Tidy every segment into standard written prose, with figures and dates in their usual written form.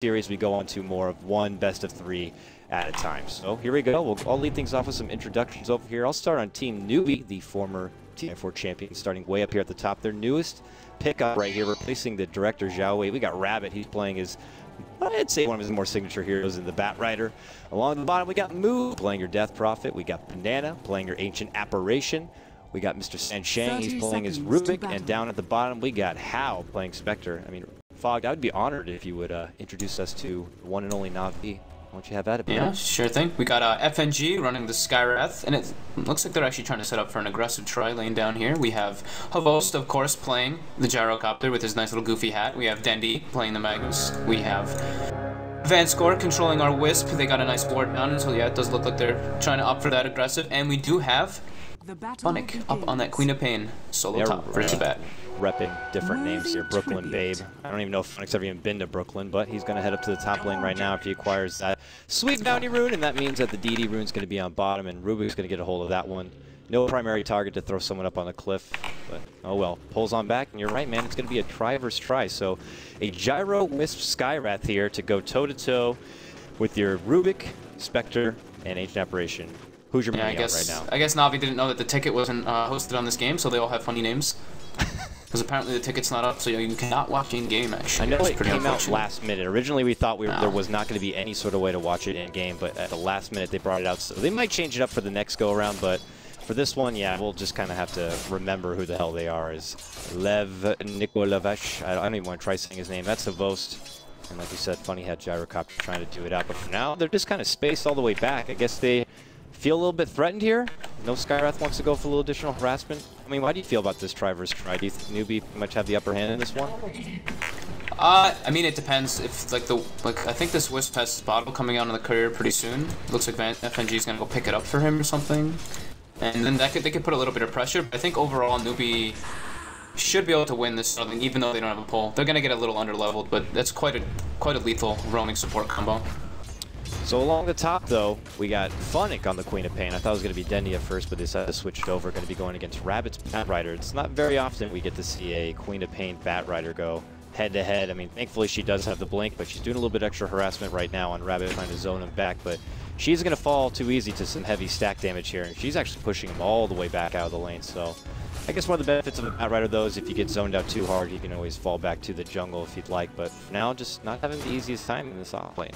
series, we go on to more of one best of 3 at a time. So here we go. I'll lead things off with some introductions over here. I'll start on Team Newbee, the former T4 champion, starting way up here at the top. Their newest pickup right here, replacing the director Zhao Wei. We got Rabbit. He's playing his, I'd say, one of his more signature heroes in the Bat Rider. Along the bottom, we got Moo playing your Death Prophet. We got Banana playing your Ancient Apparition. We got Mr. Sanshang. He's playing his Rubik. And down at the bottom, we got Hao playing Spectre. I mean, Fog, I would be honored if you would introduce us to the one and only Na'Vi. Why don't you have that? Yeah, sure thing. We got FNG running the Skywrath, and it looks like they're actually trying to set up for an aggressive tri-lane down here. We have Havost, of course, playing the Gyrocopter with his nice little goofy hat. We have Dendi playing the Magnus. We have Vanscore controlling our Wisp. They got a nice ward down, so yeah, it does look like they're trying to opt for that aggressive. And we do have Phonic up on that Queen of Pain solo top for Bat. Repping different names here. Brooklyn Babe. I don't even know if Phonic's ever even been to Brooklyn, but he's going to head up to the top lane right now if he acquires that sweet bounty rune, and that means that the DD rune's going to be on bottom, and Rubik's going to get a hold of that one. No primary target to throw someone up on a cliff, but oh well. Pulls on back, and you're right, man. It's going to be a try versus try. So a Gyro Wisp Skywrath here to go toe-to-toe with your Rubik, Spectre, and Ancient Apparition. Who's your money on right now? I guess Na'Vi didn't know that the ticket wasn't hosted on this game, so they all have funny names. Because apparently the ticket's not up, so you cannot watch in-game, actually. I know it came out last minute. Originally we thought there was not going to be any sort of way to watch it in-game, but at the last minute they brought it out. So they might change it up for the next go-around, but for this one, yeah, we'll just kind of have to remember who the hell they are. Is Lev Nikolaevich. I don't even want to try saying his name. That's Havost. And like you said, Funny had Gyrocopter trying to do it out. But for now, they're just kind of spaced all the way back. I guess they feel a little bit threatened here. No Skywrath wants to go for a little additional harassment. I mean, why do you feel about this try versus try? Do you think Newbee pretty much have the upper hand in this one? I mean, it depends. If I think this Wisp has his bottle coming out on the courier pretty soon. Looks like FNG is gonna go pick it up for him or something, and then they could put a little bit of pressure. But I think overall Newbee should be able to win this, even though they don't have a pull. They're gonna get a little underleveled, but that's quite a lethal roaming support combo. So along the top, though, we got Phonic on the Queen of Pain. I thought it was going to be Dendi at first, but they decided to switch it over. Going to be going against Rabbit's Bat Rider. It's not very often we get to see a Queen of Pain Bat Rider go head-to-head. I mean, thankfully she does have the blink, but she's doing a little bit extra harassment right now on Rabbit, trying to zone him back. But she's going to fall too easy to some heavy stack damage here, and she's actually pushing him all the way back out of the lane. So I guess one of the benefits of a Bat Rider, though, is if you get zoned out too hard, you can always fall back to the jungle if you'd like. But for now, just not having the easiest time in this off lane.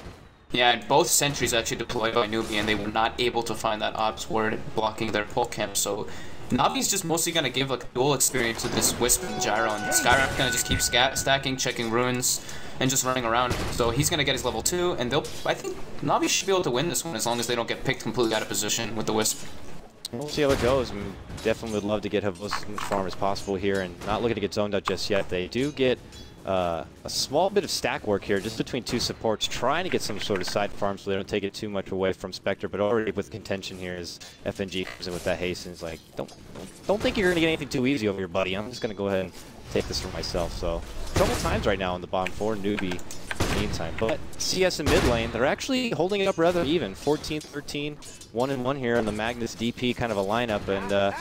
Yeah, and both sentries actually deployed by Newbee, and they were not able to find that ops ward blocking their pull camp. So Na'Vi's just mostly gonna give like a dual experience to this Wisp and Gyro, and Skywrath gonna just keep stacking, checking runes, and just running around. So he's gonna get his level 2, and I think Na'Vi should be able to win this one as long as they don't get picked completely out of position with the Wisp. We'll see how it goes. I mean, definitely would love to get Havost as much farm as possible here, and not looking to get zoned out just yet. They do get a small bit of stack work here just between two supports, trying to get some sort of side farm so they don't take it too much away from Spectre, but already with contention here as FNG comes in with that haste and is like, don't think you're going to get anything too easy over here, buddy. I'm just going to go ahead and take this for myself. So trouble times right now on the bottom for Newbee in the meantime. But CS in mid lane, they're actually holding it up rather even. 14-13, 1-1 here on the Magnus DP kind of a lineup, and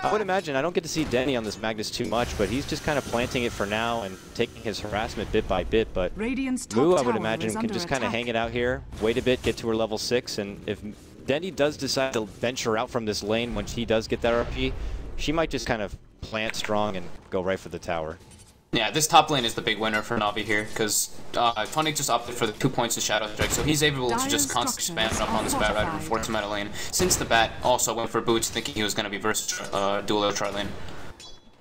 I would imagine, I don't get to see Denny on this Magnus too much, but he's just kind of planting it for now and taking his harassment bit by bit. But Moo, I would imagine, can just kind of hang it out here, wait a bit, get to her level 6, and if Denny does decide to venture out from this lane when he does get that RP, she might just kind of plant strong and go right for the tower. Yeah, this top lane is the big winner for Na'Vi here, because Phonic just opted for the 2 points in Shadow Strike, so he's able to just constantly spam it up on this Bat Rider and force him out of lane, since the Bat also went for boots, thinking he was going to be versus dual tri lane.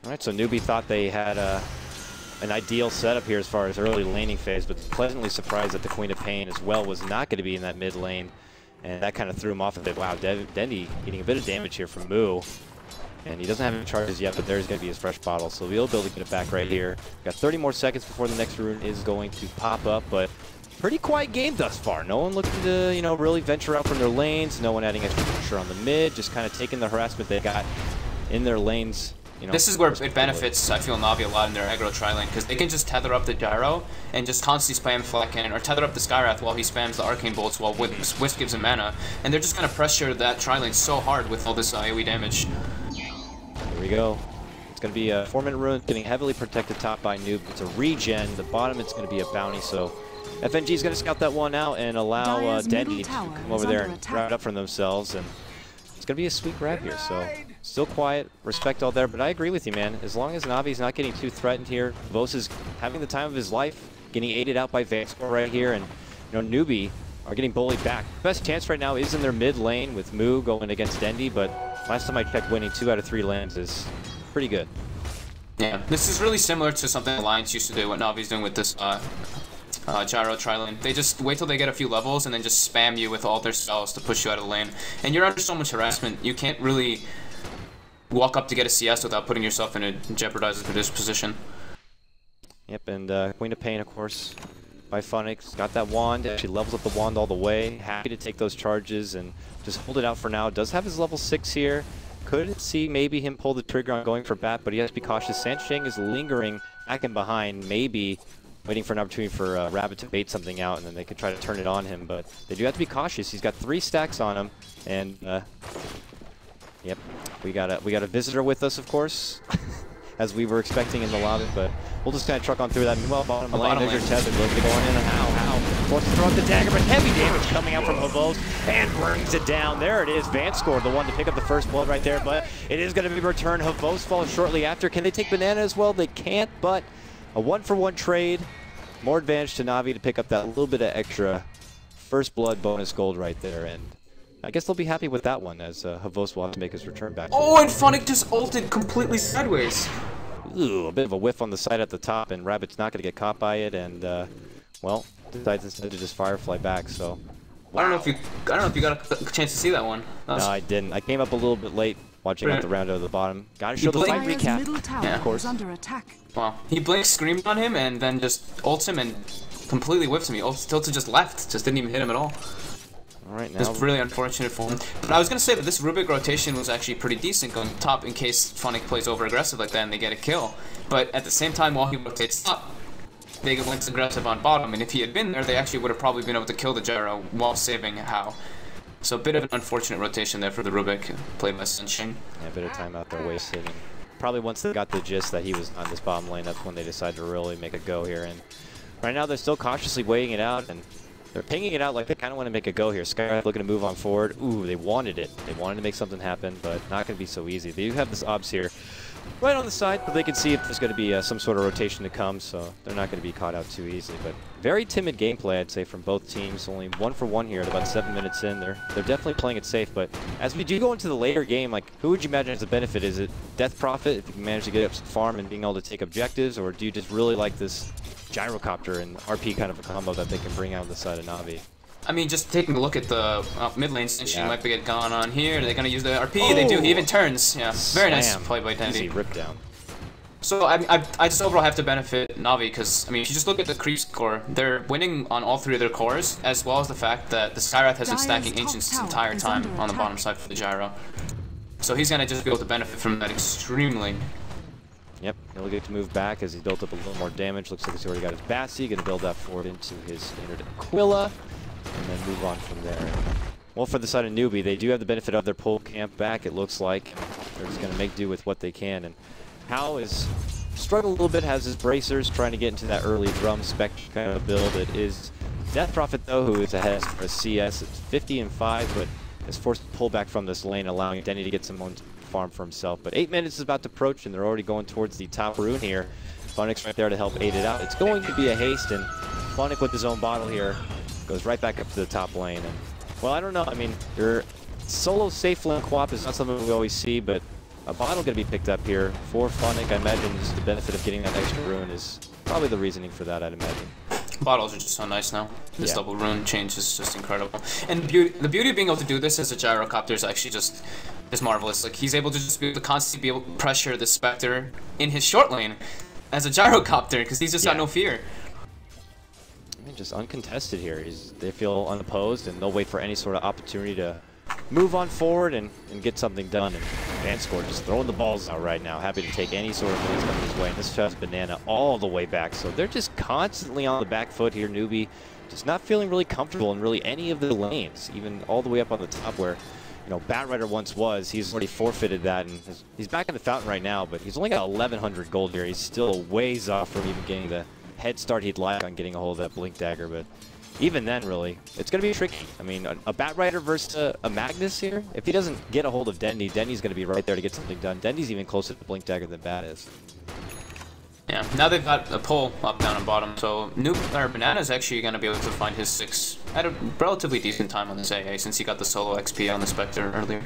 Alright, so Newbee thought they had an ideal setup here as far as early laning phase, but pleasantly surprised that the Queen of Pain as well was not going to be in that mid lane, and that kind of threw him off a bit. Wow, Dendi getting a bit of damage here from Moo. And he doesn't have any charges yet, but there's going to be his fresh bottle. So we'll be able to get it back right here. Got 30 more seconds before the next rune is going to pop up, but pretty quiet game thus far. No one looking to, you know, really venture out from their lanes. No one adding extra pressure on the mid. Just kind of taking the harassment they got in their lanes. You know, this is where it benefits, I feel, Na'Vi a lot in their aggro tri-lane, because they can just tether up the Gyro and just constantly spam Flat Cannon, or tether up the Skywrath while he spams the Arcane Bolts while Wisp gives him mana, and they're just going to pressure that tri-lane so hard with all this AoE damage. Here we go. It's going to be a 4-minute rune, getting heavily protected top by Noob. It's a regen. The bottom, it's going to be a bounty, so FNG is going to scout that one out and allow Dendy to come over there and grab it up from themselves. And it's going to be a sweet grab here. So still quiet, respect all there. But I agree with you, man. As long as Navi's not getting too threatened here, Vos is having the time of his life, getting aided out by Vincere right here. And, you know, Newbee are getting bullied back. Best chance right now is in their mid lane with Moo going against Dendy. But last time I checked, winning 2 out of 3 lanes is pretty good. Yeah, this is really similar to something Alliance used to do, what Navi's doing with this Gyro tri-lane. They just wait till they get a few levels and then just spam you with all their spells to push you out of the lane. And you're under so much harassment, you can't really walk up to get a CS without putting yourself in a jeopardized position. Yep, and Queen of Pain, of course, by Funix. Got that wand, actually levels up the wand all the way. Happy to take those charges and just hold it out for now. Does have his level 6 here. Could see maybe him pull the trigger on going for bat, but he has to be cautious. Sansheng is lingering back and behind, maybe waiting for an opportunity for Rabbit to bait something out, and then they could try to turn it on him. But they do have to be cautious. He's got 3 stacks on him, and yep, we got a visitor with us, of course, as we were expecting in the lobby. But we'll just kind of truck on through that. Meanwhile, bottom lane, there's your tether. Looking to go in, and how forced to throw out the dagger, but heavy damage coming out from Havos and brings it down. There it is, Vincere, the one to pick up the first blood right there, but it is going to be returned. Havos falls shortly after. Can they take Banana as well? They can't, but a 1-for-1 trade. More advantage to Navi to pick up that little bit of extra first blood bonus gold right there, and I guess they'll be happy with that one, as Havos will have to make his return back. Oh, and Funix just ulted completely sideways. Ooh, a bit of a whiff on the side at the top, and Rabbit's not going to get caught by it, and well, decides instead to just Firefly back. So wow. I don't know if you got a chance to see that one. No, I didn't. I came up a little bit late watching out the round at the bottom. Got to show the fight recap. Yeah, of course. Under attack. Wow, he blinked, screamed on him, and then just ults him and completely whiffs him. He tilted just left, just didn't even hit him at all. All right, now it's really unfortunate for him. But I was gonna say that this Rubik rotation was actually pretty decent going top in case Funix plays over aggressive like that and they get a kill. But at the same time, while he rotates top, they went aggressive on bottom, and if he had been there, they actually would have probably been able to kill the Gyro while saving How. So a bit of an unfortunate rotation there for the Rubik, played by Sansheng. Yeah, a bit of time out there wasted. And probably once they got the gist that he was on this bottom lane, that's when they decided to really make a go here. And right now they're still cautiously weighing it out, and they're pinging it out like they kind of want to make a go here. Skywrath looking to move on forward. Ooh, they wanted it. They wanted to make something happen, but not going to be so easy. They do have this obs here right on the side, but they can see if there's going to be some sort of rotation to come, so they're not going to be caught out too easily. But very timid gameplay, I'd say, from both teams. Only 1-for-1 here at about 7 minutes in. They're definitely playing it safe, but as we do go into the later game, like, who would you imagine as a benefit? Is it Death Prophet, if you can manage to get up some farm and being able to take objectives, or do you just really like this Gyrocopter and RP kind of a combo that they can bring out on the side of Navi? I mean, just taking a look at the mid lane, since she might be getting gone on here. They're gonna use the RP. Oh, they do. He even turns. Yeah, very nice play by Dendy. Easy rip down. So I just overall have to benefit Navi because I mean, if you just look at the creep score, they're winning on all 3 of their cores, as well as the fact that the Skywrath has been stacking Ancients this entire time on the bottom side for the Gyro. So he's gonna just be able to benefit from that extremely. Yep, he'll get to move back as he built up a little more damage. Looks like he's already got his Bassi. Gonna build that forward into his standard Aquila, and then move on from there. Well, for the side of Newbee, they do have the benefit of their pull camp back, it looks like. They're just going to make do with what they can. And How is struggling a little bit, has his bracers, trying to get into that early drum spec kind of build. It is Death Prophet, though, who is ahead for a CS. It's 50-5, but is forced to pull back from this lane, allowing Denny to get some own farm for himself. But 8 minutes is about to approach, and they're already going towards the top rune here. Funix right there to help aid it out. It's going to be a haste, and Funix with his own bottle here goes right back up to the top lane. And well, I don't know. I mean, your solo safe lane co-op is not something we always see, but a bottle going to be picked up here for Funix. I imagine just the benefit of getting that extra rune is probably the reasoning for that, I'd imagine. Bottles are just so nice now. This double rune change is just incredible. And the beauty of being able to do this as a Gyrocopter is actually just marvelous. Like, he's able to just be able to constantly be able to pressure the Spectre in his short lane as a Gyrocopter, because he's just got no fear. I mean, just uncontested here. They feel unopposed, and they'll wait for any sort of opportunity to move on forward and get something done. And Vincere just throwing the balls out right now, happy to take any sort of things coming his way. And this shoves Banana all the way back, so they're just constantly on the back foot here. Newbee just not feeling really comfortable in really any of the lanes, even all the way up on the top where, you know, Batrider once was. He's already forfeited that, and he's back in the fountain right now, but he's only got 1,100 gold here. He's still a ways off from even getting the head start he'd like on getting a hold of that Blink Dagger, but even then, really, it's going to be tricky. I mean, a Bat Rider versus a Magnus here, if he doesn't get a hold of Dendy, Dendy's going to be right there to get something done. Dendy's even closer to Blink Dagger than Bat is. Yeah, now they've got a pull up, down, and bottom, so Banana's actually going to be able to find his 6 at a relatively decent time on this AA since he got the solo XP on the Spectre earlier.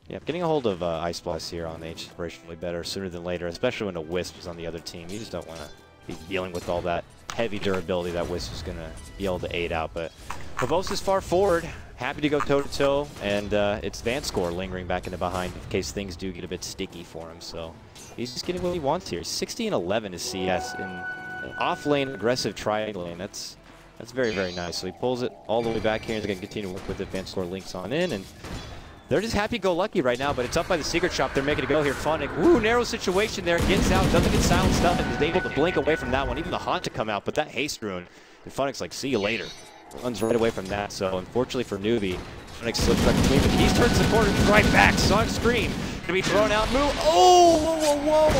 Yeah, getting a hold of Ice Blast here on H is really better sooner than later, especially when a Wisp is on the other team. You just don't want to be dealing with all that heavy durability that Wisp is going to be able to aid out. But Pavos is far forward, happy to go toe-to-toe, and it's Vanscore lingering back in the behind in case things do get a bit sticky for him. So he's just getting what he wants here. 60-11 is CS in an off-lane aggressive tri-lane. That's very, very nice. So he pulls it all the way back here. He's going to continue to work with it. Vanscore links on in, and they're just happy-go-lucky right now, but it's up by the Secret Shop. They're making it go here. Funnick, woo, narrow situation there. Gets out, doesn't get silenced up, and is able to blink away from that one. Even the Haunt to come out, but that haste rune. And Funnick's like, see you later. Runs right away from that, so unfortunately for Newbee, Funnick slips back between, but he's turns the corner right back. Sonic Scream gonna be thrown out. Move. Oh, whoa,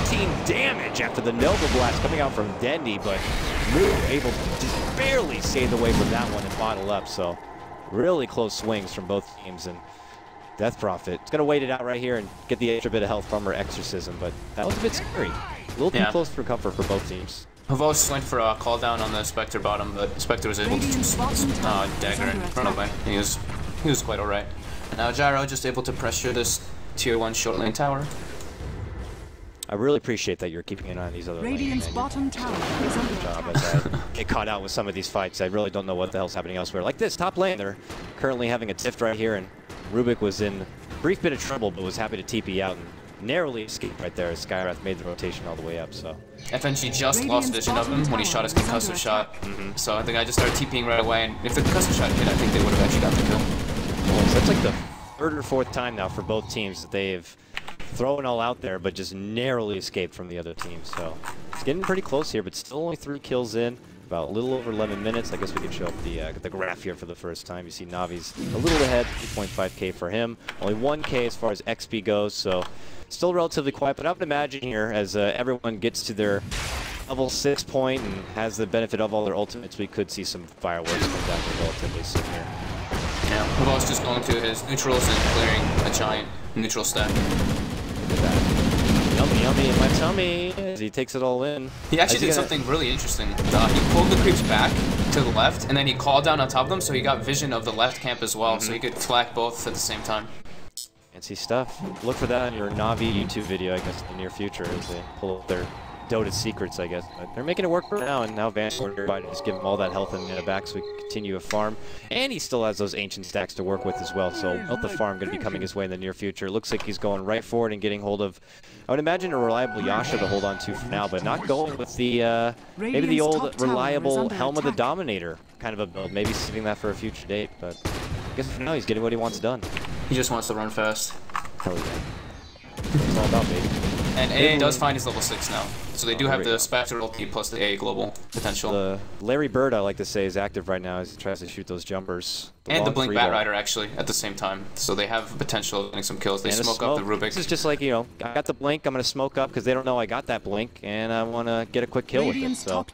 15 damage after the Nova Blast coming out from Dendy, but Move able to just barely save the way from that one and bottle up. So really close swings from both teams, and Death Prophet is going to wait it out right here and get the extra bit of health from her Exorcism, but that was a bit scary. A little too close for comfort for both teams. Pavos went for a call down on the Spectre bottom, but Spectre was able to dagger and run away. He was quite alright. Now Gyro just able to pressure this tier 1 short lane tower. I really appreciate that you're keeping an eye on these other Radiant's bottom tower is under job as I get caught out with some of these fights. I really don't know what the hell's happening elsewhere. Like this, top lane, they're currently having a tiff right here, and Rubik was in a brief bit of trouble, but was happy to TP out and narrowly escaped right there as Skywrath made the rotation all the way up. So FNG just lost vision of him when he shot his concussive shot. So I think I just started TPing right away, and if the concussive shot hit, I think they would have actually got the kill. So that's like the 3rd or 4th time now for both teams that they've thrown all out there, but just narrowly escaped from the other team. So it's getting pretty close here, but still only 3 kills in. About a little over 11 minutes. I guess we can show up the graph here for the first time. You see Navi's a little ahead, 2.5k for him. Only 1k as far as XP goes, so still relatively quiet. But I would imagine here, as everyone gets to their level 6 point and has the benefit of all their ultimates, we could see some fireworks come down here relatively soon here. Yeah, Pavos just going to his neutrals and clearing a giant neutral stack. Look at that. Yummy, yummy in my tummy as he takes it all in. He actually did something really interesting. He pulled the creeps back to the left, and then he called down on top of them, so he got vision of the left camp as well, so he could flank both at the same time. Fancy stuff. Look for that on your Navi YouTube video, I guess, in the near future as they pull up their Dota secrets, I guess. But they're making it work for now, and now Vanscore nearby to just give him all that health in the back so we can continue a farm. And he still has those ancient stacks to work with as well, so the farm going to be coming his way in the near future. It looks like he's going right forward and getting hold of, I would imagine, a reliable Yasha to hold on to for now, but not going with the, maybe the old reliable Helm of the Dominator kind of a build. Maybe saving that for a future date, but I guess for now he's getting what he wants done. He just wants to run fast. Hell yeah. It's all about, baby. And AA does find his level 6 now. So they do have the Spectre ulti plus the AA global potential. The Larry Bird, I like to say, is active right now as he tries to shoot those jumpers. And the Blink Bat Rider, actually, at the same time. So they have potential of getting some kills. They smoke up the Rubik. This is just like, you know, I got the Blink, I'm going to smoke up because they don't know I got that Blink, and I want to get a quick kill with it. So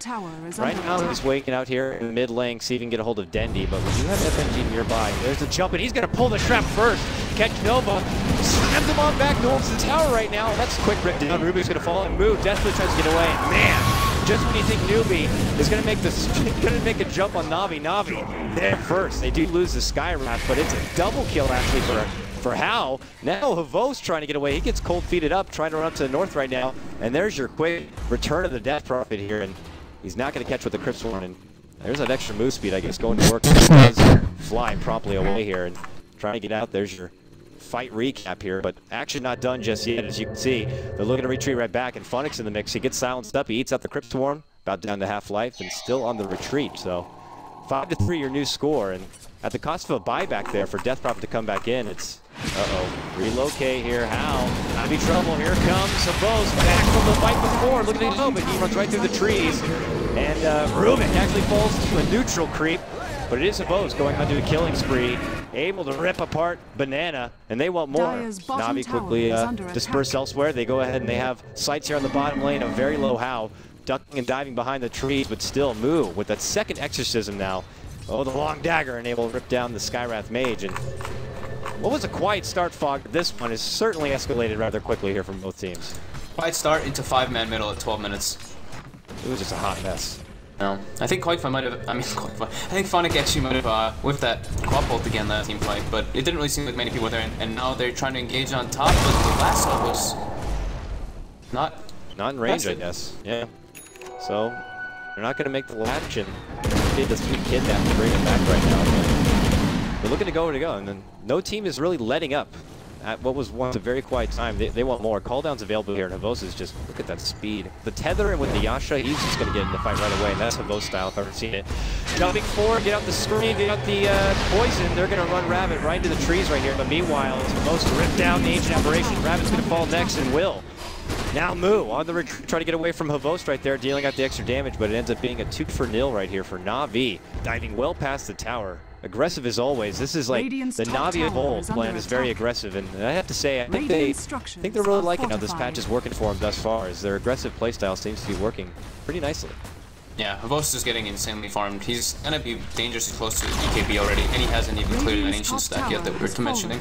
right now he's waiting out here in mid lane, see if he can get a hold of Dendy, but we do have FNG nearby. There's the jump, and he's going to pull the trap first. Catch Nova, slams him on back towards the tower right now. That's a quick rip down. Rubik's going to fall and move. Desperately tries to get away. Man, just when you think Newbee is going to make a jump on Navi there first. They do lose the Skywrath, but it's a double kill actually for Hao. Now Havos trying to get away. He gets cold feeted up, trying to run up to the north right now. And there's your quick return of the Death Prophet here, and he's not going to catch with the Crypt Swarm. And there's that extra move speed, I guess, going to work. He does fly promptly away here and trying to get out. There's your fight recap here, but action not done just yet. As you can see, they're looking to retreat right back, and Funnick's in the mix. He gets silenced up. He eats out the Crypt Swarm, about down to half-life, and still on the retreat. So 5-3 your new score, and at the cost of a buyback there for Death Prophet to come back in, it's relocate here. How? Not be trouble. Here comes Sabos back from the fight before. Look at him, but he runs right through the trees, and Rubik actually falls to a neutral creep. But it is Sabos going on to a killing spree, able to rip apart Banana, and they want more. Navi quickly disperse elsewhere. They go ahead and they have sights here on the bottom lane, a very low Hao. ducking and diving behind the trees, but still Moo with that second exorcism now. Oh, the long dagger, and able to rip down the Skywrath Mage. And what was a quiet start, Fog? This one has certainly escalated rather quickly here from both teams. Quiet start into 5-man middle at 12 minutes. It was just a hot mess. No, I think Koifa might have, I think Phonic actually might have whiffed that quad bolt again that team fight, but it didn't really seem like many people were there, and now they're trying to engage on top, but the last one was not in range, I guess. Yeah. So they're not going to make the latch, and get the sweet kid down to bring him back right now. But they're looking to go, and then no team is really letting up at what was once a very quiet time. They want more. Cooldown's available here, and Havos is just, look at that speed. The tether with the Yasha, he's just going to get in the fight right away, and that's Havos style if I've ever seen it. Jumping forward, get out the screen, get out the poison. They're going to run Rabbit right into the trees right here, but meanwhile, it's Havos to rip down the Ancient Aberration. Rabbit's going to fall next, and will. Now Moo on the retreat, try to get away from Havos right there, dealing out the extra damage, but it ends up being a 2-0 right here for Na'Vi, diving well past the tower. Aggressive as always. This is like Radiant's the Na'Vi of old plan is very aggressive, and I have to say, I think they're really liking how this patch is working for them thus far, as their aggressive playstyle seems to be working pretty nicely. Yeah, Havos is getting insanely farmed. He's gonna be dangerously close to his BKB already, and he hasn't even cleared an ancient stack yet that we were mentioning.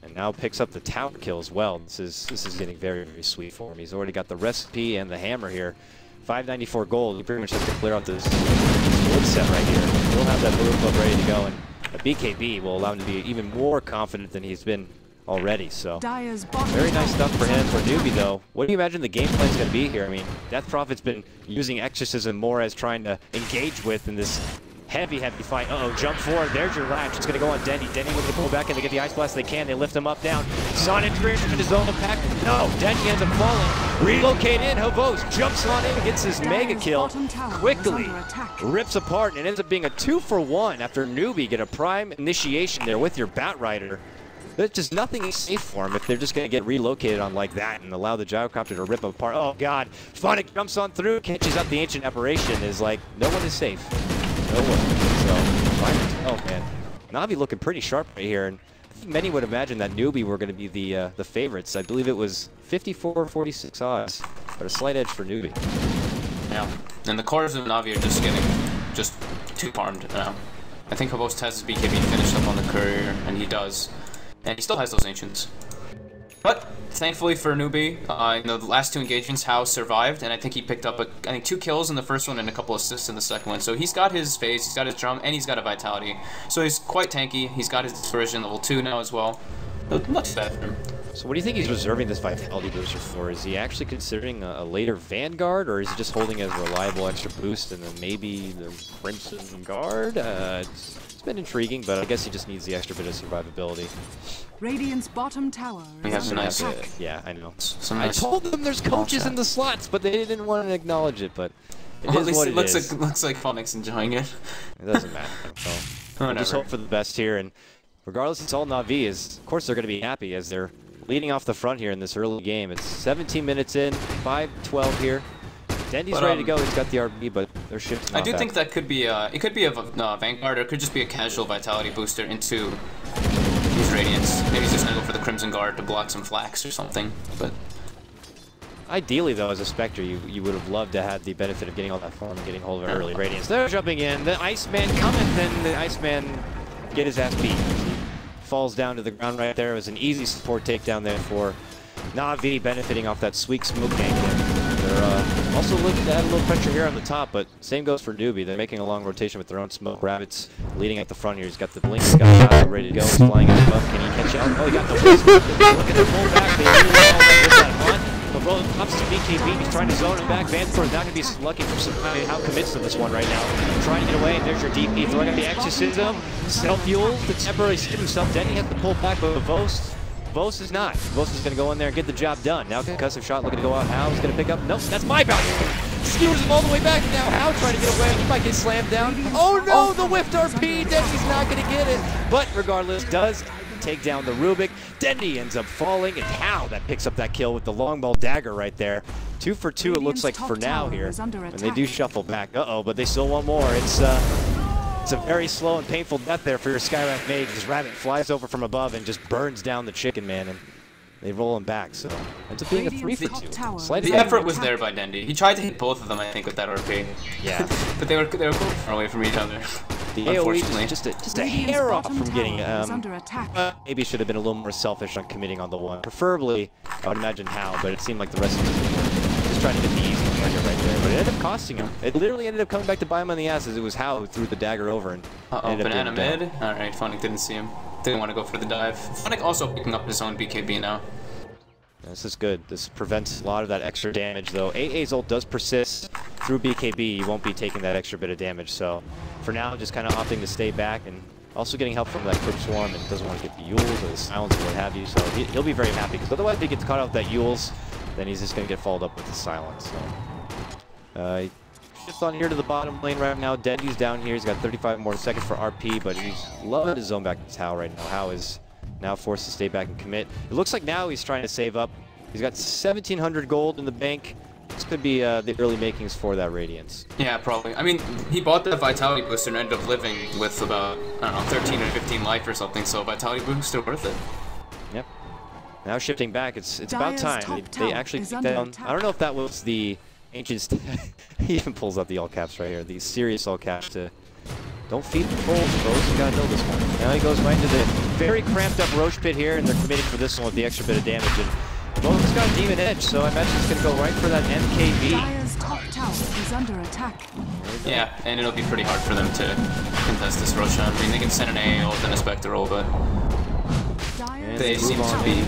And now picks up the tower kill as well. This is getting very, very sweet for him. He's already got the recipe and the hammer here. 594 gold. He pretty much has to clear out this wood set right here. He'll have that move club ready to go, and a BKB will allow him to be even more confident than he's been already. So very nice stuff for him. For Newbee though, what do you imagine the game plan is going to be here? I mean, Death Prophet's been using Exorcism more as trying to engage with in this heavy fight. Uh-oh, jump forward. There's your latch. It's going to go on Dendy. Dendy looking to pull back in to get the Ice Blast. They can. They lift him up, down. Sonic Dream into his own impact. No, Dendy ends up falling. Relocate in. Havos jumps on in, gets his mega kill. Quickly rips apart, and it ends up being a 2-for-1 after Newbee get a prime initiation there with your Batrider. There's just nothing is safe for him if they're just going to get relocated on like that and allow the Gyrocopter to rip apart. Oh, God. Phonic jumps on through, catches up the Ancient Aberration. Is like, no one is safe. No one. So, oh, man. Na'Vi looking pretty sharp right here. And I think many would imagine that Newbee were going to be the favorites. I believe it was 54-46 odds, but a slight edge for Newbee. Yeah. And the cores of Na'Vi are just getting too farmed now. I think Havos has his BKB finished up on the courier, and he does. And he still has those ancients. But thankfully for Newbee, in the last two engagements, Howe survived, and I think he picked up, I think 2 kills in the first one and a couple assists in the second one. So he's got his phase, he's got his drum, and he's got a vitality. So he's quite tanky. He's got his Dispersion level 2 now as well. Not too bad for him. So what do you think he's reserving this vitality booster for? Is he actually considering a later Vanguard, or is he just holding as a reliable extra boost and then maybe the Crimson Guard? It's been intriguing, but I guess he just needs the extra bit of survivability. Radiant's bottom tower is under attack. Yeah, I know. I told them there's coaches in the slots, but they didn't want to acknowledge it. But it is what it is. Looks like Phonic's enjoying it. It doesn't matter. So just hope for the best here, and regardless, it's all Na'Vi. Of course, they're going to be happy as they're leading off the front here in this early game. It's 17 minutes in, 5-12 here. Dendy's ready to go. He's got the RB, but they're shifting. I do think that could be it could be a Vanguard, or it could just be a casual vitality booster into these Radiants. Maybe he's just gonna go for the Crimson Guard to block some flax or something. But ideally, though, as a Spectre, you would have loved to have the benefit of getting all that farm and getting hold of it early. Radiants, they're jumping in. The Iceman cometh, and the Iceman get his ass beat. He falls down to the ground right there. It was an easy support takedown there for Na'Vi, benefiting off that sweet smoke gank. They're also looking to add a little pressure here on the top, but same goes for Newbee. They're making a long rotation with their own smoke. Rabbit's leading at the front here. He's got the blink sky ready to go. He's flying out above. Can he catch up? Oh, he got the whisk. Look at the pullback. They really all with that hunt. But Roland comes to BKB. He's trying to zone him back. Vanthor's not going to be lucky from some how commits to this one right now. Trying to get away. There's your DP. Throwing up the Exorcism. Self-fuel to temporarily save himself. Then he has to pull back, but Vos is not. Vos is going to go in there and get the job done. Now concussive shot looking to go out. Howe's going to pick up. Nope, that's my bounty. Skewers him all the way back. Now Howe trying to get away. He might get slammed down. Oh no, the whiffed RP. Dendy's not going to get it. But regardless, does take down the Rubik. Dendy ends up falling, and Howe that picks up that kill with the longbow dagger right there. 2 for 2 it looks like for now here. And they do shuffle back. Uh-oh, but they still want more. It's a very slow and painful death there for your Skywrath Mage as Rabbit flies over from above and just burns down the chicken man. And They roll him back, so ends up being a 3 for 2. Slight the effort was there by Dendy. He tried to hit both of them, I think, with that RP. Yeah. But they were both far away from each other. The AoE just a hair off from getting, maybe should have been a little more selfish on committing on the one. Preferably, I would imagine How, but it seemed like the rest of the team were just trying to get the easy target right there. But it ended up costing him. It literally ended up coming back to bite him on the ass as it was How who threw the dagger over and banana mid. Alright, Funnick didn't see him. Didn't want to go for the dive. Funnick also picking up his own BKB now. This is good. This prevents a lot of that extra damage, though. AA's ult does persist through BKB. You won't be taking that extra bit of damage, so for now, just kind of opting to stay back and also getting help from that quick swarm and doesn't want to get the Yules or the silence or what have you, so he'll be very happy, because otherwise if he gets caught out with that Yules, then he's just going to get followed up with the silence. So, just on here to the bottom lane right now. Dendy's down here. He's got 35 more seconds for RP, but he's loving his zone back to How right now. How is now forced to stay back and commit. It looks like now he's trying to save up. He's got 1,700 gold in the bank. This could be the early makings for that Radiance. Yeah, probably. I mean, he bought the Vitality Booster and ended up living with about, I don't know, 13 or 15 life or something, so Vitality Booster worth it. Yep. Now shifting back, it's about time. They actually took down. I don't know if that was the Ancients. He even pulls out the all caps right here. The serious all caps to don't feed the trolls, folks. You gotta know this one. Now he goes right into the very cramped up Roche pit here, and they're committing for this one with the extra bit of damage. And well, it's got a Demon Edge, so I imagine it's gonna go right for that MKB. Dire's top tower is under attack. Yeah, and it'll be pretty hard for them to contest this Roche. I mean, they can send an AA ult and a Spectral, but they seem to be.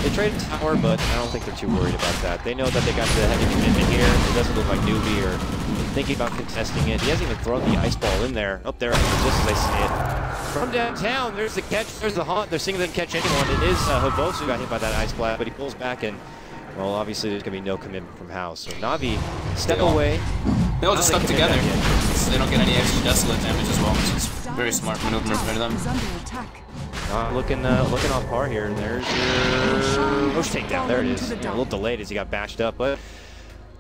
They traded tower, but I don't think they're too worried about that. They know that they got the heavy commitment here. It doesn't look like Newbee or thinking about contesting it. He hasn't even thrown the ice ball in there. Up there, just as I see it. From downtown, there's the catch, there's the haunt. They're seeing them catch anyone. It is Hobos who got hit by that ice blast, but he pulls back and, well, obviously there's going to be no commitment from House. So Navi, step away. They all just stuck together, so they don't get any extra Desolate damage as well, which is very smart maneuver for them. Looking on par here, and there's your Roche takedown. There it is. A little delayed as he got bashed up, but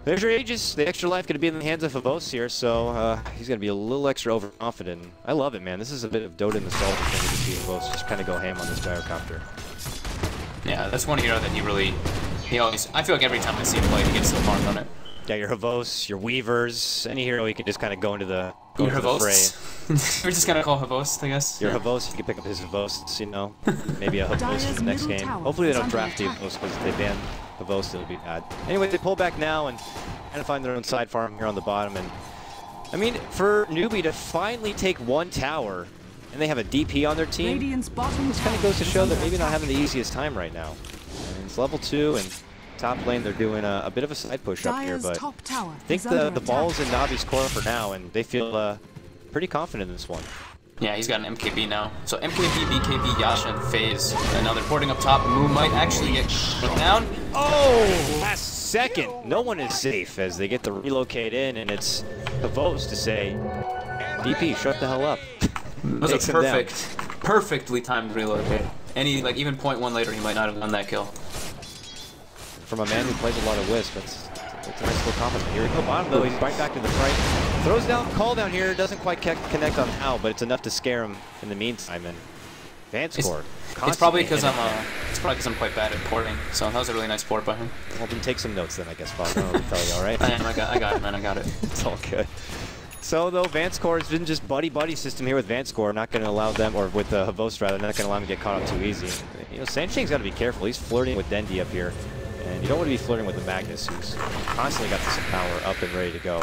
there's your Aegis. The extra life going to be in the hands of Phobos here, so he's going to be a little extra overconfident. I love it, man. This is a bit of Dota nostalgia for me to see Phobos just kind of go ham on this Gyrocopter. Yeah, that's one hero that he always, I feel like every time I see him play, he gets so far on it. Yeah, your Havos, your Weavers, any hero you can just kind of go into the fray. We're just gonna call Havos, I guess. Your Havos, you can pick up his Havos, you know. Maybe a Havos in the next game. Hopefully they don't draft the Havos, because if they ban Havos, it'll be bad. Anyway, they pull back now and kind of find their own side farm here on the bottom. And I mean, for Newbee to finally take one tower, and they have a DP on their team, this kind of goes to show that maybe not having the easiest time right now. I mean, it's level 2, and top lane, they're doing a bit of a side push up here, but I think the ball's in Navi's core for now, and they feel pretty confident in this one. Yeah, he's got an MKB now. So MKB, BKB, Yasha, and FaZe. And now they're porting up top. Moo might actually get down. Oh! Last second! No one is safe as they get the relocate in, and it's Havos to say, DP, shut the hell up. That was a perfectly timed relocate. Even 0.1 later, he might not have won that kill. From a man who plays a lot of Wisp, it's a nice little compliment. Here we go, bottom though, he's right back to the fight. Throws down, call down here, doesn't quite connect on How, but it's enough to scare him in the meantime. And Vanscore, it's probably because I'm quite bad at porting, so that was a really nice port by him. Well, then take some notes then, I guess, Father. I don't know what to tell you, all right? I got it, man, I got it. It's all good. So, though, Vanscore has been just buddy-buddy system here with Vanscore, not going to allow them, or with Havos rather, not going to allow him to get caught up too easy. You know, Sancheng's got to be careful. He's flirting with Dendy up here. And you don't want to be flirting with the Magnus, who's constantly got some power up and ready to go.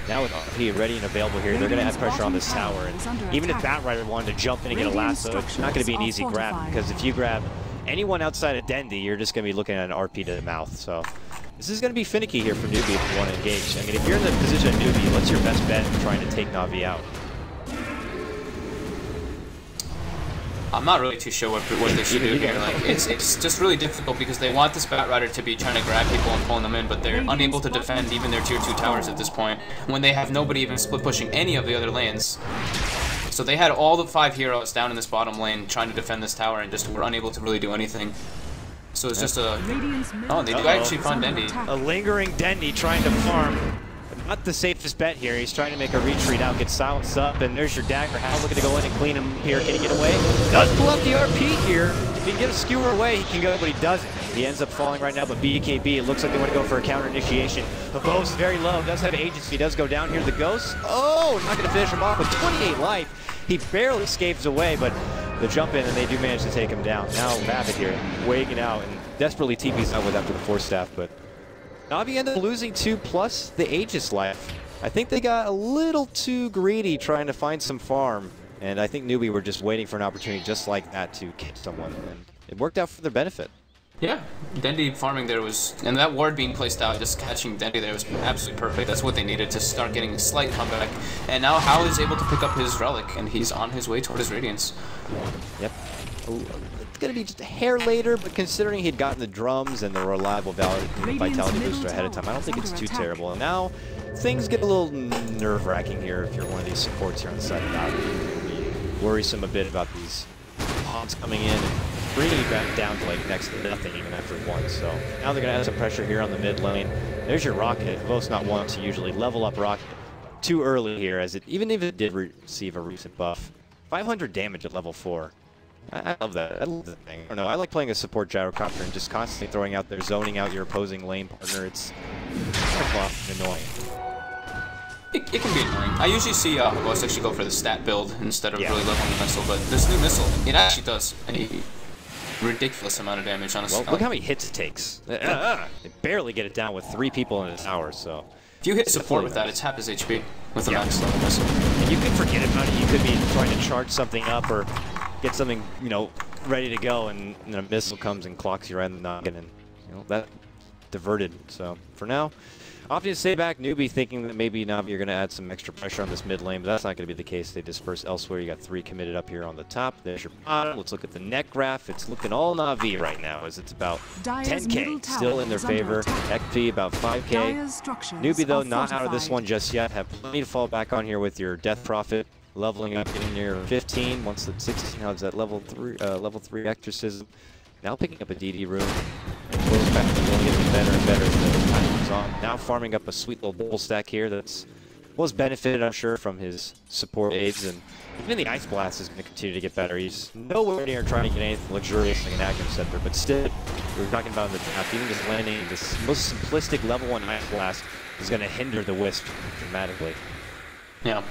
Now with RP ready and available here, they're going to add pressure on this tower. And even if Batrider wanted to jump in and get a lasso, it's not going to be an easy grab, because if you grab anyone outside of Dendy, you're just going to be looking at an RP to the mouth. So this is going to be finicky here for Newbee if you want to engage. I mean, if you're in the position of Newbee, what's your best bet in trying to take Navi out? I'm not really too sure what they should do here. Like, it's just really difficult because they want this Batrider to be trying to grab people and pulling them in, but they're unable to defend even their tier 2 towers at this point when they have nobody even split pushing any of the other lanes. So they had all the 5 heroes down in this bottom lane trying to defend this tower and just were unable to really do anything. So it's just a... Oh, they do actually find Dendy. A lingering Dendy trying to farm. Not the safest bet here. He's trying to make a retreat out, get silenced up, and there's your dagger. How looking to go in and clean him here. Can he get away? Does pull up the RP here. If he can get a skewer away, he can go, but he doesn't. He ends up falling right now, but BKB, it looks like they want to go for a counter initiation. Havos is very low, does have agency, does go down here. The Ghost, oh, not going to finish him off with 28 life. He barely escapes away, but the jump in, and they do manage to take him down. Now Babbitt here, weighing it out, and desperately TP's out with after the Force Staff, but Na'Vi ended up losing 2 plus the Aegis life. I think they got a little too greedy trying to find some farm, and I think Newbee were just waiting for an opportunity just like that to kick someone, and it worked out for their benefit. Yeah, Dendy farming there was, and that ward being placed out, just catching Dendy there was absolutely perfect. That's what they needed to start getting a slight comeback. And now Hao is able to pick up his relic, and he's on his way toward his Radiance. Yep. Ooh, it's going to be just a hair later, but considering he'd gotten the drums and the reliable vitality booster ahead of time, I don't think it's too terrible. And now things get a little nerve-wracking here if you're one of these supports here on the side of the battle. You'll be worrisome a bit about these pods coming in and bringing you back down to like next to nothing even after one. So now they're going to have some pressure here on the mid lane. There's your Rocket. Both not one to usually level up Rocket too early here, as it, even if it did receive a recent buff. 500 damage at level 4. I love that. I love the thing. I don't know. I like playing a support Gyrocopter and just constantly throwing out there, zoning out your opposing lane partner. It's kind of annoying. It can be annoying. I usually see Havos actually go for the stat build instead of really leveling the missile, but this new missile, it actually does a ridiculous amount of damage on a Well, look how many hits it takes. They barely get it down with 3 people in a tower, so... If you hit support with that, it's half his HP with the max level missile. And you could forget about it. You could be trying to charge something up or get something, you know, ready to go, and a missile comes and clocks you right in the noggin, and, you know, that diverted. So, for now, opting to stay back. Newbee thinking that maybe Na'Vi are going to add some extra pressure on this mid lane, but that's not going to be the case. They disperse elsewhere. You got 3 committed up here on the top. There's your bottom. Let's look at the net graph. It's looking all Na'Vi right now, as it's about 10k still in their favor. XP about 5k. Newbee, though, not out of this one just yet. Have plenty to fall back on here with your Death Prophet. Leveling up, getting near 15. Once the 16 has that level 3 exorcism. Now picking up a DD room. Goes back to getting better and better as the time goes on. Now farming up a sweet little bowl stack here that's was benefited, I'm sure, from his support aids, and even the Ice Blast is going to continue to get better. He's nowhere near trying to get anything luxurious like an Agnum Scepter, but still, we were talking about in the draft, even just landing this most simplistic level 1 Ice Blast is going to hinder the Wisp dramatically. Yeah.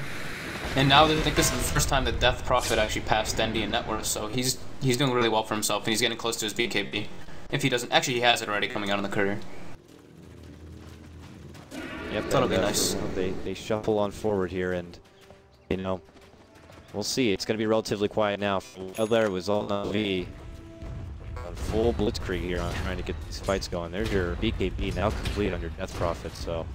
And now I think this is the first time that Death Prophet actually passed Dendy in net worth, so he's doing really well for himself, and he's getting close to his BKB. If he doesn't, actually he has it already coming out in the courier. Yep, that'll be nice. They shuffle on forward here, and you know, we'll see. It's going to be relatively quiet now. There was all Na'Vi on full blitzkrieg here on trying to get these fights going. There's your BKB now complete on your Death Prophet, so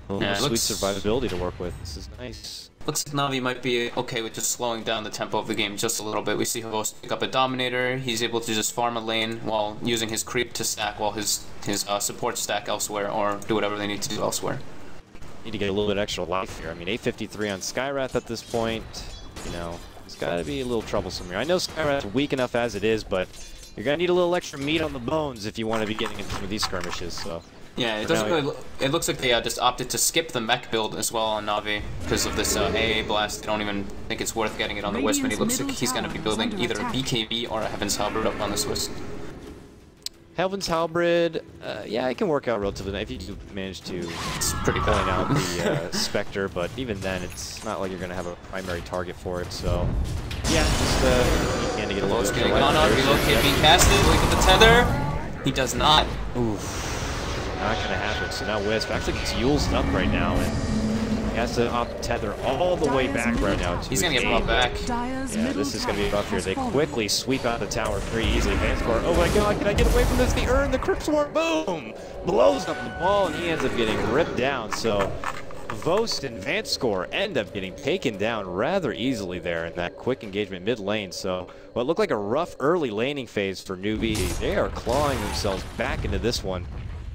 a little sweet survivability to work with. This is nice. Looks like Na'Vi might be okay with just slowing down the tempo of the game just a little bit. We see Havos pick up a Dominator. He's able to just farm a lane while using his creep to stack while his support stack elsewhere, or do whatever they need to do elsewhere. Need to get a little bit extra life here. I mean, 853 on Skywrath at this point. You know, it's got to be a little troublesome here. I know Skywrath's weak enough as it is, but you're going to need a little extra meat on the bones if you want to be getting into some of these skirmishes, so... Yeah, it doesn't really. It looks like they just opted to skip the mech build as well on Na'Vi because of this AA blast. They don't even think it's worth getting it on the Wisp, and he looks like he's going to be building either a BKB or a Heaven's Halberd up on this Wisp. Heaven's Halberd, yeah, it can work out relatively nice if you do manage to point out the Spectre, but even then, it's not like you're going to have a primary target for it, so yeah, just you can get a little getting on up, relocate being casted, look at the tether. He does not. Oof. Not going to happen. So now Wisp actually gets Yule's up right now, and he has to opt tether all the way back right now. He's going to get brought back. Yeah, this is going to be rough here. They quickly sweep out the tower very easily. Vanscore, oh my god, can I get away from this? The Urn, the Crypt Swarm, boom! Blows up the ball, and he ends up getting ripped down. So Vost and Vanscore end up getting taken down rather easily there in that quick engagement mid lane. So what looked like a rough early laning phase for Newbee, they are clawing themselves back into this one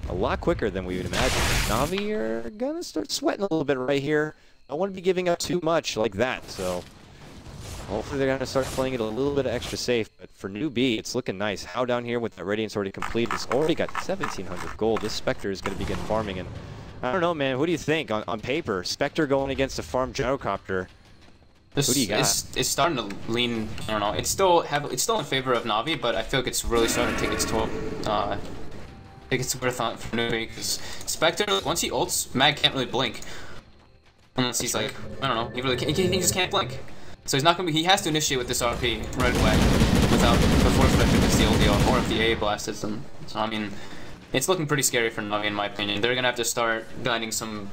a lot quicker than we would imagine. Na'Vi are gonna start sweating a little bit right here. Don't want to be giving up too much like that, so hopefully they're gonna start playing it a little bit extra safe. But for Newbee, it's looking nice. How down here with that Radiance already complete, it's already got 1,700 gold. This Spectre is gonna begin farming, and I don't know, man. What do you think on paper? Spectre going against a farm Gyrocopter. Who do you got? It's starting to lean. I don't know. It's still in favor of Navi, but I feel like it's really starting to take its toll. I think it's worth on for Newbee because Spectre, once he ults, Mag can't really blink unless he's like, I don't know. He really can't, he just can't blink. So he's not gonna be. He has to initiate with this RP right away before Spectre gets the ulti off, or if the A blast hits them. So I mean, it's looking pretty scary for Navi in my opinion. They're gonna have to start grinding some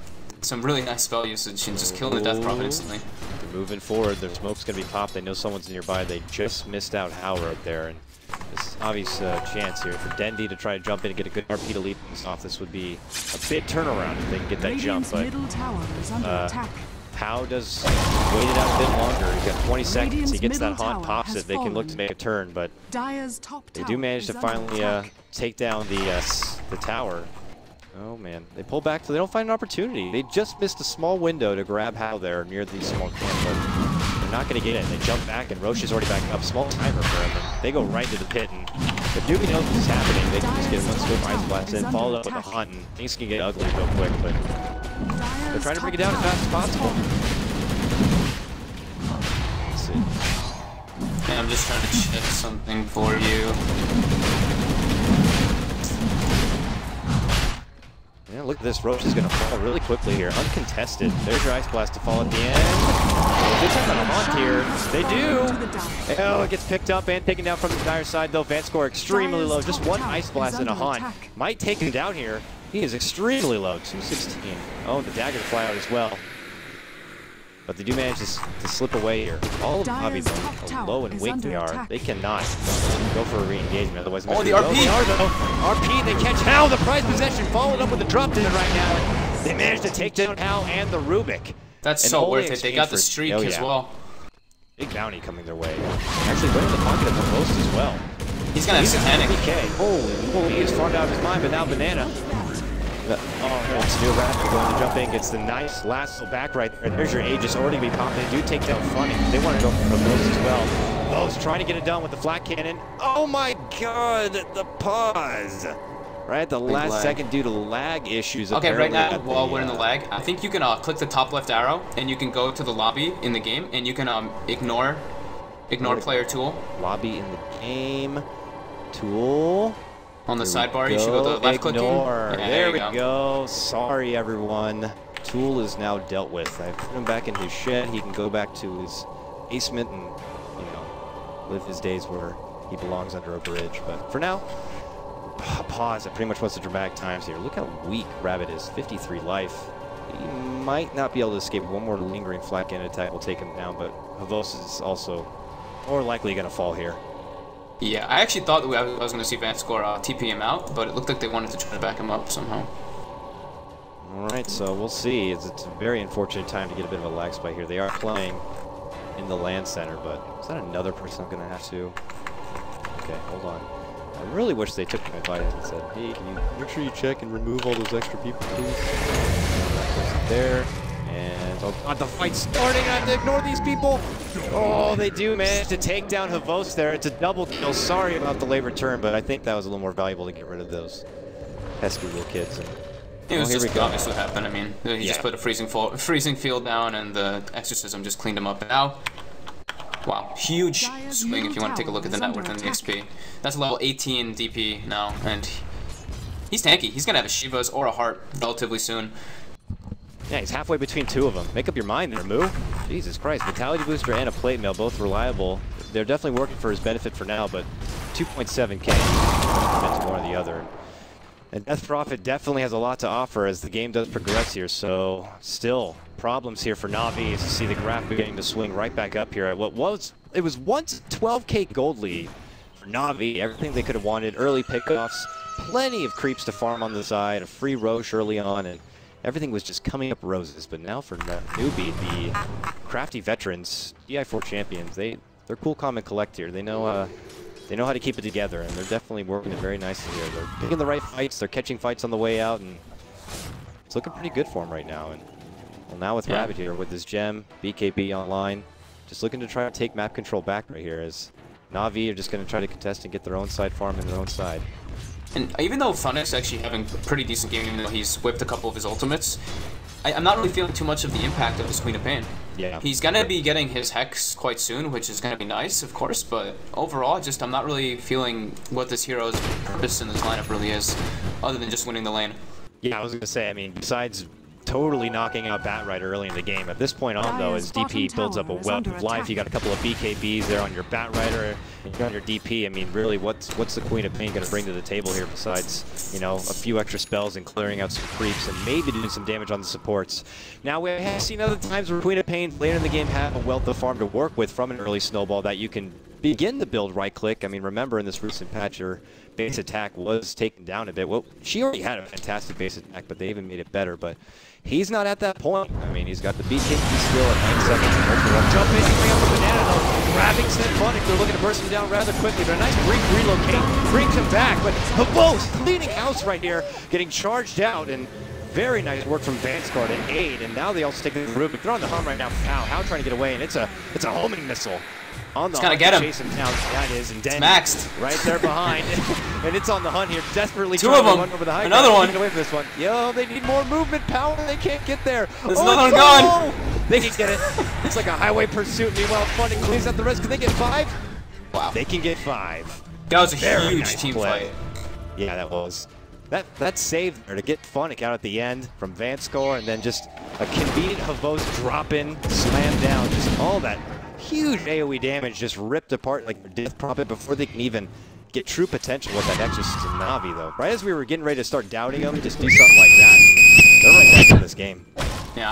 really nice spell usage and just killing the Death Prophet instantly. They're moving forward. Their smoke's going to be popped. They know someone's nearby. They just missed out How right there. And this obvious chance here for Dendi to try to jump in and get a good RP to lead things off. This would be a big turnaround if they can get that jump. But How does wait it out a bit longer. He's got 20 seconds. He gets that haunt, pops it. They can look to make a turn. But they do manage to finally take down the tower. Oh man, they pull back so they don't find an opportunity. They just missed a small window to grab How there near the small camp, but they're not going to get it. They jump back and Roche is already back up. Small timer for him. And they go right to the pit, and if Newbee knows what's happening, they can just get one swift ice blast in, follow up with a haunt, and things can get ugly real quick, but they're trying to bring it down as fast as possible. Let's see. Yeah, I'm just trying to check something for you. Yeah, look at this. Roche is going to fall really quickly here. Uncontested. There's your Ice Blast to fall at the end. They just have a haunt here. They do. Oh, it gets picked up and taken down from the Dire side, though. Vanscore extremely low. Just one Ice Blast and a haunt. Might take him down here. He is extremely low. 216. Oh, the dagger to fly out as well. But they do manage to slip away here. All of Navi, though, how low and weak they are. They cannot go for a re-engagement. Otherwise, oh, the RP! They are, though. RP, they catch How. The prize possession followed up with the drop in right now. They managed to take down How and the Rubik. That's so worth it. They got the streak as well. Big bounty coming their way. Actually, went in the pocket of the post as well. He's going to have Satanic. Holy moly, he is farmed out of his mind, but now Banana. Oh, Steel Raptor going to jump in, gets the nice lasso back right there. There's your Aegis already be popped. They do take down Funny. They want to go for those as well. Those trying to get it done with the flat cannon. Oh my god, the pause. Right at the last second due to lag issues. Okay, right now, while we're in the lag, I think you can click the top left arrow, and you can go to the lobby in the game, and you can ignore player tool. Lobby in the game. Tool. On the sidebar, you should go to the left clicking. Yeah, there we go. Sorry, everyone. Tool is now dealt with. I put him back in his shed. He can go back to his basement and, you know, live his days where he belongs under a bridge. But for now, pause at pretty much what's the dramatic times here. Look how weak Rabbit is. 53 life. He might not be able to escape. One more lingering flat cannon attack will take him down, but Havos is also more likely going to fall here. Yeah, I actually thought that I was going to see Vanscore TP him out, but it looked like they wanted to try to back him up somehow. Alright, so we'll see. It's a very unfortunate time to get a bit of a lag spike here. They are playing in the land center, but is that another person I'm going to have to... Okay, hold on. I really wish they took my advice and said, hey, can you make sure you check and remove all those extra people, please? That person there. And oh god, the fight's starting. I have to ignore these people. Oh, they do manage to take down Havos there. It's a double kill. Sorry about the late return, but I think that was a little more valuable to get rid of those pesky little kids. And, it was just obvious what happened. I mean, he just put a freezing field down, and the exorcism just cleaned him up. Now, wow, huge swing if you want to take a look at the net worth and the XP. That's level 18 DP now, and he's tanky. He's gonna have a Shivas or a Heart relatively soon. Yeah, he's halfway between two of them. Make up your mind there, Moo. Jesus Christ. Vitality Booster and a Plate Mail, both reliable. They're definitely working for his benefit for now, but 2.7k. That's one or the other. And Death Prophet definitely has a lot to offer as the game does progress here, so still problems here for Navi as you see the graph beginning to swing right back up here at what was, it was once 12k gold lead for Navi. Everything they could have wanted, early pickoffs, plenty of creeps to farm on the side, a free Roche early on, and everything was just coming up roses. But now for Newbee, the crafty veterans, DI4 champions, they're cool, calm, and collect here. They know how to keep it together, and they're definitely working it very nicely here. They're picking the right fights, they're catching fights on the way out, and it's looking pretty good for them right now. And well, now with Rabbit here, with his gem, BKB online, just looking to try to take map control back right here, as Navi are just going to try to contest and get their own side farm in their own side. And even though Funix actually having a pretty decent game, even though he's whipped a couple of his ultimates, I'm not really feeling too much of the impact of this Queen of Pain. Yeah. He's going to be getting his Hex quite soon, which is going to be nice, of course, but overall, I'm not really feeling what this hero's purpose in this lineup really is, other than just winning the lane. Yeah, I was going to say, I mean, besides totally knocking out Batrider early in the game, at this point on, though, as DP builds up a wealth of life, you got a couple of BKBs there on your Batrider, and on your DP. I mean, really, what's the Queen of Pain going to bring to the table here besides, you know, a few extra spells and clearing out some creeps and maybe doing some damage on the supports. Now, we have seen other times where Queen of Pain later in the game have a wealth of farm to work with from an early snowball that you can begin to build right-click. I mean, remember in this recent patch, your base attack was taken down a bit. Well, she already had a fantastic base attack, but they even made it better. But he's not at that point. I mean, he's got the BKB still at 9 seconds. Jump in, bring up the banana, though. Grabbing Symphonic, they're looking to burst him down rather quickly. But a nice brief relocate brings him back. But Havos leading house right here, getting charged out. And very nice work from Vansguard and Aid. And now they also take the Rubik. They're on the hum right now. How trying to get away, and it's a homing missile. On the hunt, get him. Chase him down. That is, and it's maxed. Right there behind. And it's on the hunt here, desperately Two trying of them. to run over the high Another ground. one. Away from this one. Yo, they need more movement power. They can't get there. There's another one gone. They can get it. It's like a highway pursuit. Meanwhile, Funny cleans out the rest. Can they get 5? Wow. They can get 5. That was a Very huge nice team play. fight. Yeah, that was. That saved there to get Funnick out at the end from Vanscore, and then just a convenient Havos drop in, slam down, just all that huge AoE damage just ripped apart like their Death Prophet before they can even get true potential with that Exorcist and Navi, though. Right as we were getting ready to start doubting them, just do something like that. They're right back in this game. Yeah,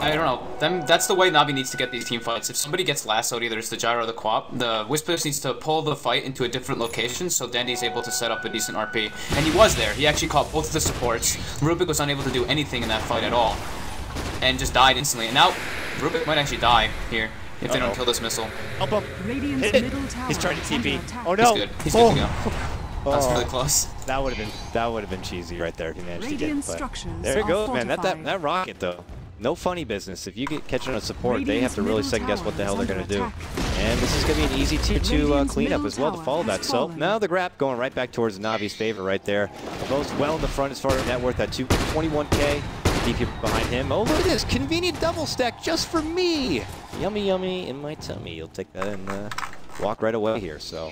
I don't know. That's the way Navi needs to get these team fights. If somebody gets lassoed, either it's the Gyro or the Quap, the Wisp needs to pull the fight into a different location so Dandy's able to set up a decent RP. And he was there. He actually caught both of the supports. Rubik was unable to do anything in that fight at all. And just died instantly. And now, Rubik might actually die here if they don't kill this missile. Help him. Hit it. He's trying to TP. Oh no. He's good. He's good to go. That's really close. That would have been cheesy right there if he managed to get it. But there it goes, man. That rocket though. No funny business. If you get catching on support, they have to really second guess what the hell they're going to do. And this is going to be an easy tier 2 cleanup as well to follow that. So now the grab going right back towards Navi's favor right there. Most well in the front as far as net worth at 21K. DP behind him. Oh, look at this. Convenient double stack just for me. Yummy, yummy in my tummy. You'll take that and walk right away here. So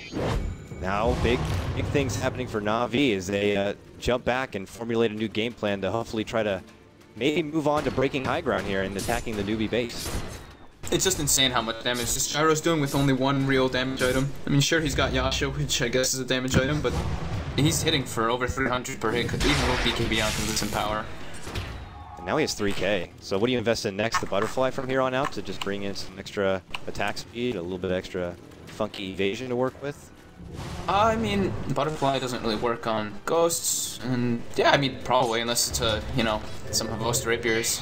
now big things happening for Navi as they jump back and formulate a new game plan to hopefully try to maybe move on to breaking high ground here and attacking the Newbee base. It's just insane how much damage this Gyro's doing with only one real damage item. I mean, sure, he's got Yasha, which I guess is a damage item, but he's hitting for over 300 per hit, even with BKB on from this in power. And now he has 3K. So what do you invest in next? The Butterfly from here on out to just bring in some extra attack speed, a little bit extra funky evasion to work with? I mean, Butterfly doesn't really work on ghosts, and yeah, I mean, probably, unless it's you know, some Havost Rapiers.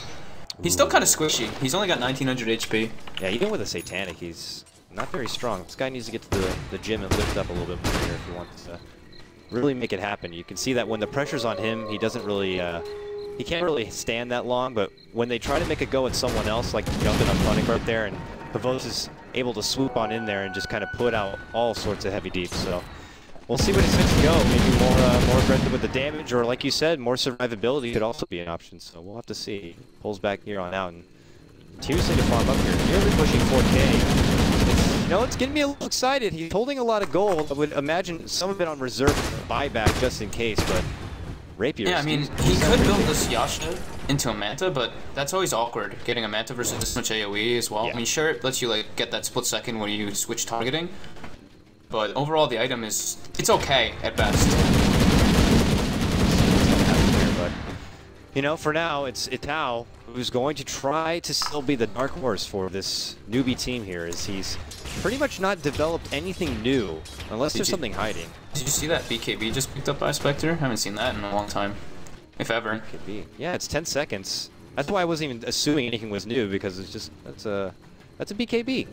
He's still kind of squishy. He's only got 1900 HP. Yeah, even with a Satanic, he's not very strong. This guy needs to get to the gym and lift up a little bit more here if he wants to really make it happen. You can see that when the pressure's on him, he doesn't really, he can't really stand that long, but when they try to make a go at someone else, like jumping up Funnick right there, and Havos is able to swoop on in there and just kind of put out all sorts of heavy deeps. So we'll see what he's going to go. Maybe more aggressive with the damage, or like you said, more survivability could also be an option. So we'll have to see. Pulls back here on out and seriously to farm up here. Nearly pushing 4K. You know, it's getting me a little excited. He's holding a lot of gold. I would imagine some of it on reserve buyback just in case, but Rapiers. Yeah, I mean, he could build this Yasha into a Manta, but that's always awkward, getting a Manta versus this much AoE as well. Yeah. I mean, sure, it lets you like get that split second when you switch targeting, but overall the item is, it's okay at best. But, you know, for now, it's Itao who's going to try to still be the dark horse for this Newbee team here, as he's pretty much not developed anything new, unless there's something hiding. Did you see that BKB just picked up by Spectre? I haven't seen that in a long time, if ever. BKB. Yeah, it's 10 seconds. That's why I wasn't even assuming anything was new, because it's just, that's a BKB.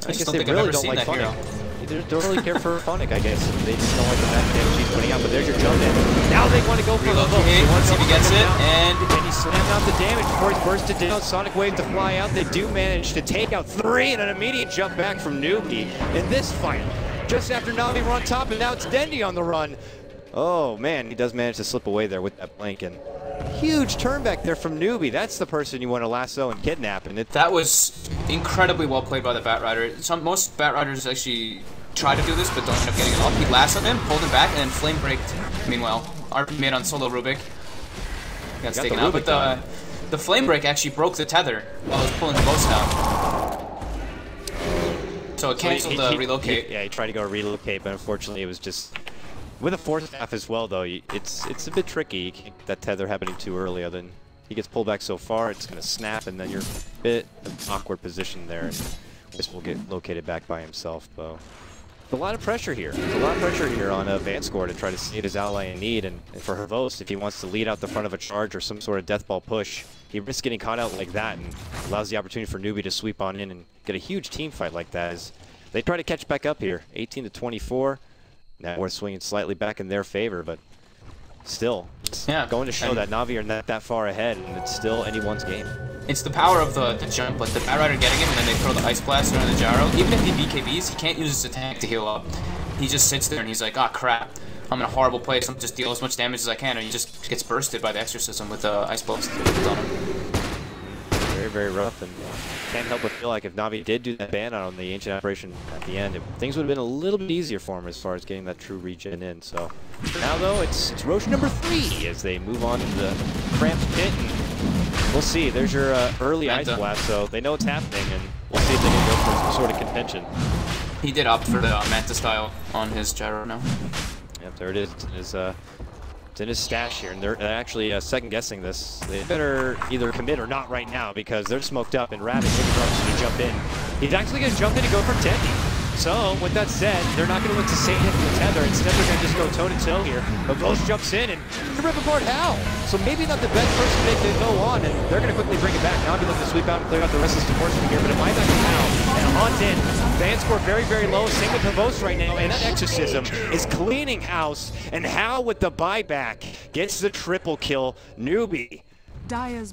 I guess they really don't like Funnick. They don't really care for Funnick, I guess. They just don't like the back damage he's putting out, but there's your jump in. Now they want to go for the hook. Let's see if he gets it, and he slammed out the damage before he's bursted down. Sonic Wave to fly out. They do manage to take out 3 and an immediate jump back from Newbee in this fight. Just after Navi were on top, and now it's Dendy on the run. Oh, man, he does manage to slip away there with that blank, and huge turn back there from Newbee. That's the person you want to lasso and kidnap. And that was incredibly well played by the Batrider. Most Batriders actually try to do this, but don't end up getting it off. He lassoed him, pulled him back, and then flame braked. Meanwhile, RP made on solo Rubik. Got taken out, but the flame break actually broke the tether while it was pulling the boats down. So it canceled the relocate. Yeah, he tried to go relocate, but unfortunately it was just... With a force staff as well, though, it's a bit tricky. You can't get that tether happening too early. Then he gets pulled back so far, it's going to snap, and then you're a bit of an awkward position there. And Wisp will get located back by himself, though. A lot of pressure here. There's a lot of pressure here on Vanscore to try to save his ally in need, and for Havost, if he wants to lead out the front of a charge or some sort of death ball push, he risks getting caught out like that and allows the opportunity for Newbee to sweep on in and get a huge team fight like that as they try to catch back up here. 18 to 24. Now we're swinging slightly back in their favor, but still, it's going to show that Na'Vi are not that far ahead, and it's still anyone's game. It's the power of the jump, like the Batrider getting him, and then they throw the Ice Blaster on the Gyro. Even if he BKBs, he can't use his attack to heal up. He just sits there and he's like, ah, crap. I'm in a horrible place. I'm just deal as much damage as I can, and he just gets bursted by the Exorcism with the Ice Blaster on him. Very, very rough, and can't help but feel like if Na'Vi did do that ban on the Ancient Apparition at the end, things would have been a little bit easier for him as far as getting that true regen in. So now, though, it's Roche number 3 as they move on to the cramped pit, and we'll see. There's your early Ice Blast, so they know what's happening, and we'll see if they can go for some sort of contention. He did opt for the Manta style on his Gyro now. Yep, there it is. It's in his stash here, and they're actually second-guessing this. They better either commit or not right now because they're smoked up, and Rabbit to jump in. He's actually going to jump in and go for Tendy. So, with that said, they're not going to look to save him from the tether. Instead, they're going to just go toe-to-toe here. But Ghost jumps in and to rip apart Hal. So maybe not the best person to go on, and they're going to quickly bring it back. Now they're looking to sweep out and clear out the rest of the supports from here. But it might back to Hal. And Hunt in. Vanscore very, very low. Same with Havost right now. And that Exorcism is cleaning house. And Hal with the buyback gets the triple kill. Newbee.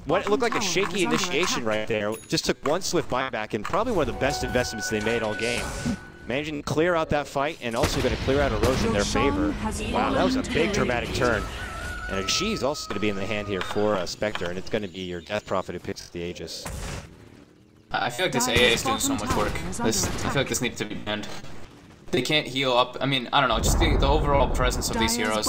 What it looked like a shaky initiation right there. Just took one swift buyback and probably one of the best investments they made all game. Managing to clear out that fight and also going to clear out Erosion in their favor. Wow, that was a big dramatic turn. And she's also going to be in the hand here for Spectre, and it's going to be your Death Prophet who picks the Aegis. I feel like this AA is doing so much work. I feel like this needs to be banned. They can't heal up. I mean, I don't know, just the overall presence of these heroes.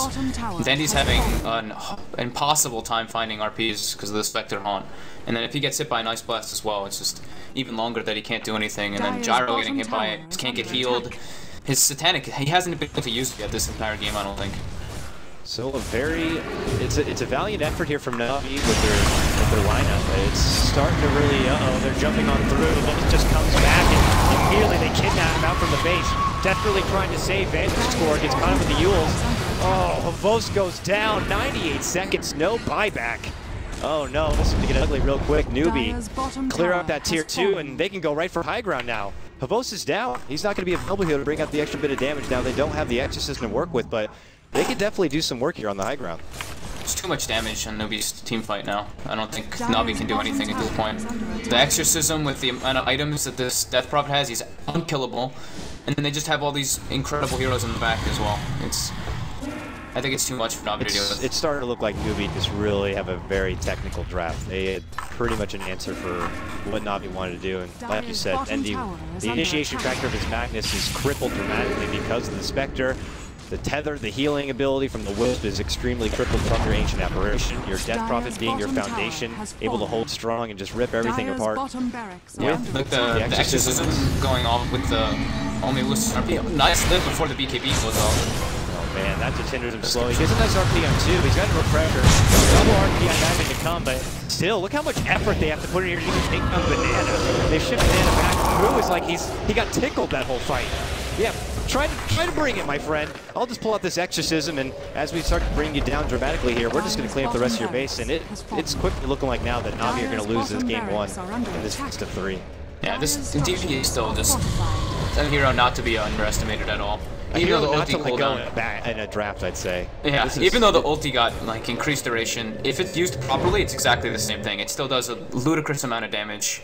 Dandy's having an impossible time finding RPs because of the Spectre Haunt. And then if he gets hit by an Ice Blast as well, it's just even longer that he can't do anything. And then Gyro getting hit by it, he can't get healed. His Satanic, he hasn't been able to use it yet this entire game, I don't think. So it's a valiant effort here from Na'Vi with their lineup. It's starting to really, they're jumping on through. The Bullet just comes back and immediately they kidnap him out from the base. Desperately trying to save Vanscore, gets caught up with the Yules. Oh, Havost goes down, 98 seconds, no buyback. Oh no, this is going to get ugly real quick. Newbee clear out that tier 2 and they can go right for high ground now. Havost is down. He's not going to be available here to bring out the extra bit of damage. Now they don't have the Exorcism to work with, but they could definitely do some work here on the high ground. It's too much damage on Newbee's team fight now. I don't think Na'Vi can do anything at this point. The Exorcism with the amount of items that this Death Prophet has, he's unkillable. And then they just have all these incredible heroes in the back as well. I think it's too much for Na'Vi to deal with. It's starting to look like Newbee just really have a very technical draft. They had pretty much an answer for what Na'Vi wanted to do. And like you said, the initiation factor of his Magnus is crippled dramatically because of the Spectre. The tether, the healing ability from the Wisp is extremely crippled from your Ancient Apparition. Your Death Prophet being your foundation, able to hold strong and just rip everything apart. Yeah, like the Exorcism going off with the only list RP. Nice live before the BKB goes off. Oh man, that just hinders him slowly. He gets a nice RP on 2. He's got a refresher. Double RP on that to come, but still, look how much effort they have to put in here to even take down Banana. They shift Banana back through. It's like he got tickled that whole fight. Yeah. Try to bring it, my friend. I'll just pull out this Exorcism, and as we start to bring you down dramatically here, we're just going to clean up the rest of your base, and it's quickly looking like now that Na'Vi are going to lose this game 1 in this best of 3. Yeah, this DP is still just a hero not to be underestimated at all. Even though the ulti cooldown in a draft, I'd say. Yeah, even though the ulti got like increased duration, if it's used properly, it's exactly the same thing. It still does a ludicrous amount of damage.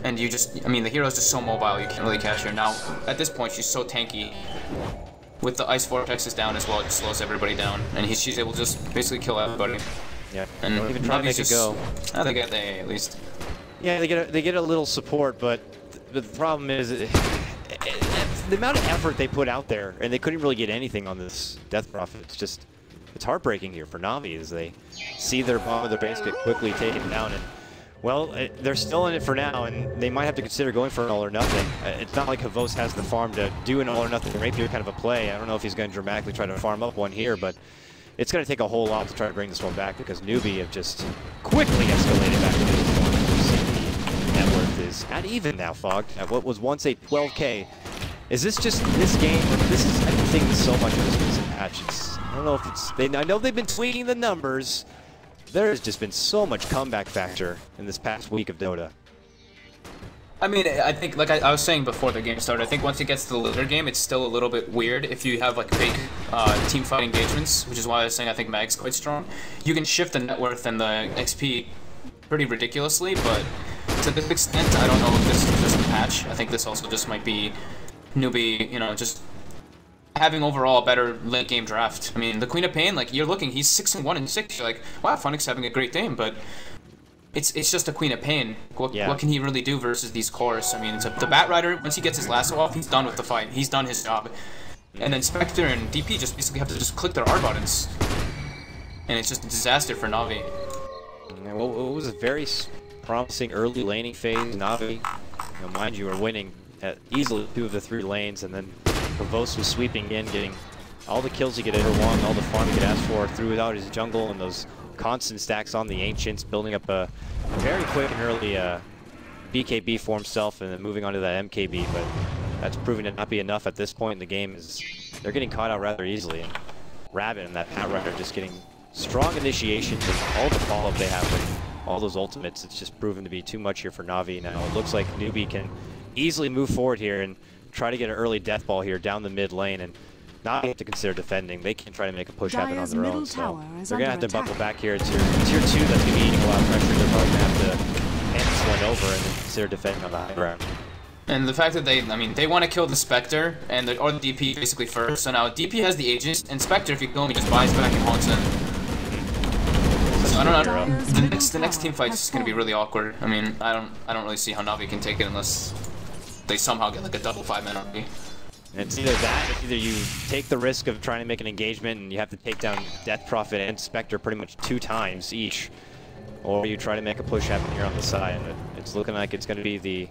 And you just, I mean, the hero's just so mobile, you can't really catch her. Now, at this point, she's so tanky. With the Ice Vortexes down as well, it just slows everybody down. And she's able to just basically kill everybody. Yeah, and don't even try to make it go. I think they at least. Yeah, they get a little support, but the problem is the amount of effort they put out there, and they couldn't really get anything on this Death Prophet. It's heartbreaking here for Na'Vi as they see their bottom of their base get quickly taken down. And well, they're still in it for now, and they might have to consider going for an all or nothing. It's not like Havos has the farm to do an all or nothing rapier kind of a play. I don't know if he's going to dramatically try to farm up one here, but it's going to take a whole lot to try to bring this one back because Newbee have just quickly escalated back to this point. You see the net worth is at even now, Fogged, at what was once a 12K. Is this just this game? This is, I think, so much of this recent patch. I don't know if it's. I know they've been tweaking the numbers. There has just been so much comeback factor in this past week of Dota. I mean, I think, like I was saying before the game started, I think once it gets to the later game, it's still a little bit weird if you have like big team fight engagements, which is why I was saying I think Mag's quite strong. You can shift the net worth and the XP pretty ridiculously, but to this extent, I don't know if this is just a patch. I think this also just might be Newbee, you know, just having overall a better late game draft. I mean, the Queen of Pain, like, you're looking, he's 6-1 and 6. You're like, wow, Funnick's having a great game, but it's just a Queen of Pain. What can he really do versus these cores? I mean, the Bat Rider, once he gets his lasso off, he's done with the fight. He's done his job. And then Spectre and DP just basically have to just click their R buttons. And it's just a disaster for Na'Vi. Well, it was a very promising early laning phase. Na'Vi, you know, mind you, are winning at easily 2 of the 3 lanes, and then Havos was sweeping in, getting all the kills he could ever want, all the farm he could ask for, threw out his jungle, and those constant stacks on the Ancients, building up a very quick and early BKB for himself, and then moving on to that MKB, but that's proving to not be enough at this point in the game. They're getting caught out rather easily, and Rabbit and that Pat Rider just getting strong initiations, and all the follow-up they have with all those ultimates. It's just proven to be too much here for Na'Vi now. It looks like Newbee can easily move forward here and try to get an early death ball here down the mid lane, and not have to consider defending. They can try to make a push happen on their own, so they're going to have to buckle back here. Tier 2 that's going to be eating a lot of pressure. They're probably going to have to hand this one over and then consider defending on the high ground. And the fact that they want to kill the Spectre and or the DP basically first. So now DP has the Aegis, and Spectre, if you kill him, he just buys back and haunts in. So I don't know. The next team fight is going to be really awkward. I mean, I don't really see how Na'Vi can take it unless they somehow get like a double 5-man army. And it's either that, it's either you take the risk of trying to make an engagement and you have to take down Death Prophet and Spectre pretty much 2 times each, or you try to make a push happen here on the side. But it's looking like it's going to be the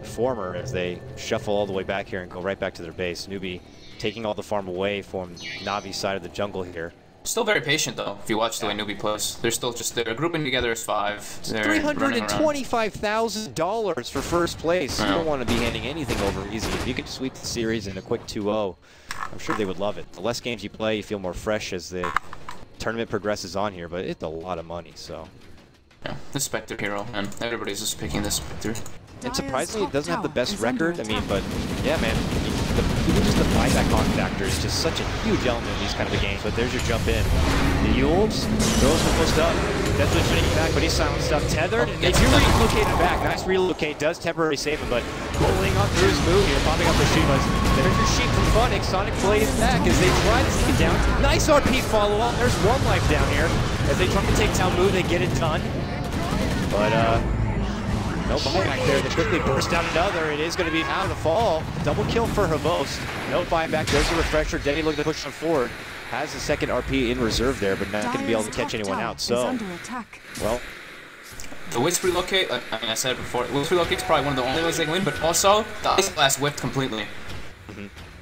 former as they shuffle all the way back here and go right back to their base. Newbee taking all the farm away from Navi's side of the jungle here. Still very patient though, if you watch the way Newbee plays. They're still just, they're grouping together as 5. $325,000 for first place. You don't want to be handing anything over easy. If you could sweep the series in a quick 2-0, I'm sure they would love it. The less games you play, you feel more fresh as the tournament progresses on here, but it's a lot of money, so. Yeah, the Spectre hero, man. Everybody's just picking this Spectre. And surprisingly, it doesn't have the best record. I mean, but yeah, man, even just the buyback on factor is just such a huge element in these kind of games. But there's your jump in. The Yules throws the post up. Definitely fitting back, but he's silenced up. Tethered, and they do relocate him back. Nice relocate, does temporarily save him, but pulling on through his move here, popping up the Shivas. There's your sheep from Funnick. Sonic plays back as they try to take it down. Nice RP follow up. There's 1 life down here. As they try to take down move, they get it done. But no buyback there. They quickly burst out another. It is going to be out of the fall. Double kill for Havos. No buyback. There's a refresher. Denny looking to push on forward. Has the second RP in reserve there, but not going to be able to catch anyone out. So, well, the Wisp relocate, like I said before, Wisp relocate is probably one of the only ways they can win, but also the Ice Blast whipped completely.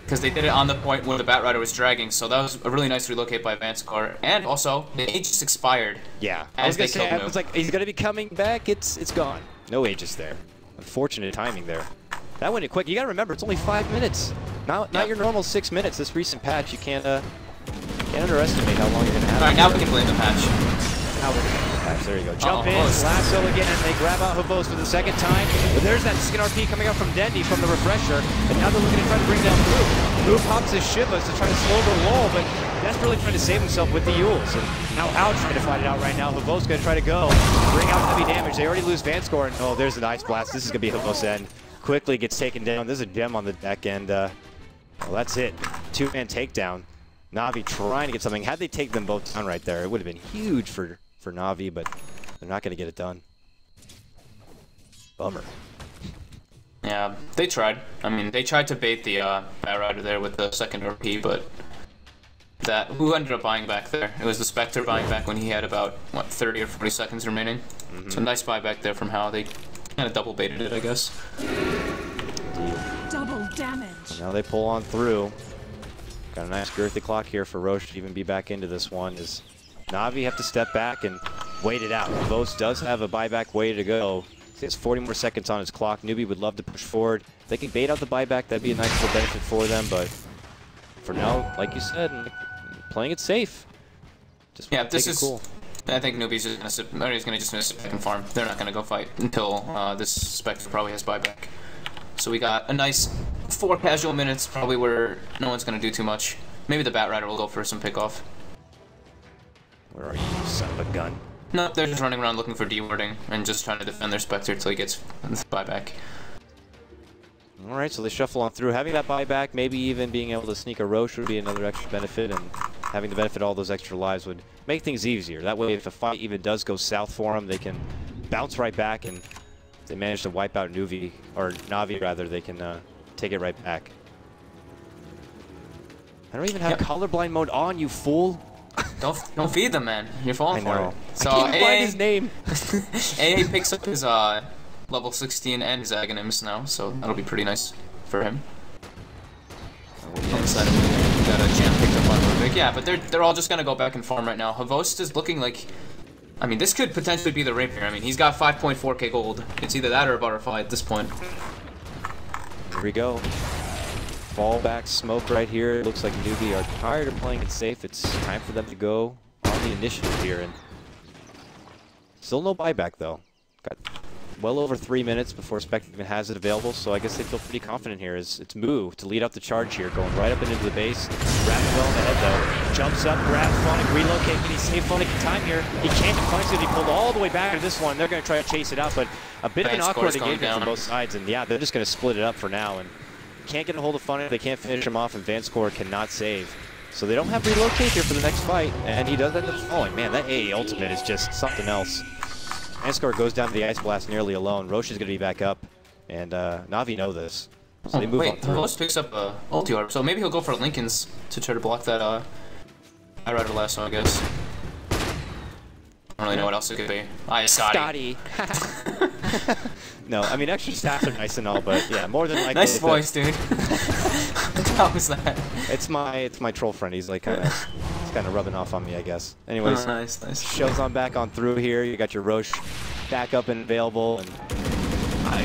Because they did it on the point where the Bat Rider was dragging, so that was a really nice relocate by Vanscore. And also, the Aegis expired. Yeah, I was like, he's going to be coming back. It's gone. No Aegis there. Unfortunate timing there. That went quick. You got to remember, it's only 5 minutes. Not your normal 6 minutes. This recent patch, you can't underestimate how long you're going to have. All right, now we can blame the patch. Now we're going to blame the patch. There you go. Jump in, lasso again, and they grab out Havos for the second time. But there's that second RP coming out from Dendy from the refresher, and now they're looking to try to bring down Blue. Blue pops his Shivas to try to slow the wall, but desperately trying to save himself with the Yules. And now Al trying to fight it out right now. Havos going to try to go, bring out heavy damage. They already lose Vanscore, and oh, there's an Ice Blast. This is going to be Havos' end. Quickly gets taken down. There's a gem on the deck, and well, that's it. 2-man takedown. Na'Vi trying to get something. Had they taken them both down right there, it would have been huge for Na'Vi, but they're not going to get it done. Bummer. Yeah, they tried. I mean, they tried to bait the Batrider there with the second RP, but who ended up buying back there? It was the Spectre buying back when he had about, what, 30 or 40 seconds remaining. So nice buyback there from How. They kind of double baited it, I guess. Double damage. And now they pull on through. Got a nice girthy clock here for Roche to even be back into this one. Is Navi have to step back and wait it out. Vos does have a buyback way to go. He has 40 more seconds on his clock. Newbee would love to push forward. If they can bait out the buyback, that'd be a nice little benefit for them. But for now, like you said, playing it safe. Just this is cool. I think Newbee's just gonna sit, or he's gonna just sit back and farm. They're not gonna go fight until this Spectre probably has buyback. So we got a nice 4 casual minutes, probably where no one's gonna do too much. Maybe the Batrider will go for some pickoff. Where are you, son of a gun? No, they're just running around looking for dewarding and just trying to defend their Spectre until he gets the buyback. Alright, so they shuffle on through. Having that buyback, maybe even being able to sneak a Roche would be another extra benefit, and having the benefit of all those extra lives would make things easier. That way, if a fight even does go south for them, they can bounce right back, and if they manage to wipe out Newbee, or Navi rather, they can take it right back. I don't even have colorblind mode on, you fool! Don't feed them, man. You're falling for it. So I can't find his name. AA picks up his level 16 and his Aghanims now, so that'll be pretty nice for him. Got a jam picked up on Rubik. Yeah, but they're all just gonna go back and farm right now. Havost is looking like, I mean, this could potentially be the Rapier. I mean, he's got 5.4k gold. It's either that or a butterfly at this point. Here we go. Fallback smoke right here. It looks like Newbee are tired of playing it safe. It's time for them to go on the initiative here, and still no buyback though. Got well over 3 minutes before Spectre even has it available, so I guess they feel pretty confident here. It's Moo to lead up the charge here, going right up into the base. Rapid well in the head though. Jumps up, grabs Phonic, relocate. Can he save Phonic in time here? He can't. Phonic's going to be pulled all the way back to this one. They're going to try to chase it out, but a bit of an awkward engagement from both sides, and yeah, they're just going to split it up for now. And can't get a hold of Phonic, they can't finish him off, and Vanscore cannot save. So they don't have relocate here for the next fight, and he does end up falling. Man, that AA ultimate is just something else. Vanscore goes down to the Ice Blast nearly alone. Roche is going to be back up, and Navi know this. So they move on through. Roche picks up ulti orb, so maybe he'll go for Lincoln's to try to block that Rider Lasso, I guess. I don't really know what else it could be. Scotty. No, I mean, extra stats are nice and all, but yeah, more than likely. Nice voice, dude. How was that? It's my troll friend. He's like kind of rubbing off on me, I guess. Anyways, nice. Shows on back on through here. You got your Roche back up and available, and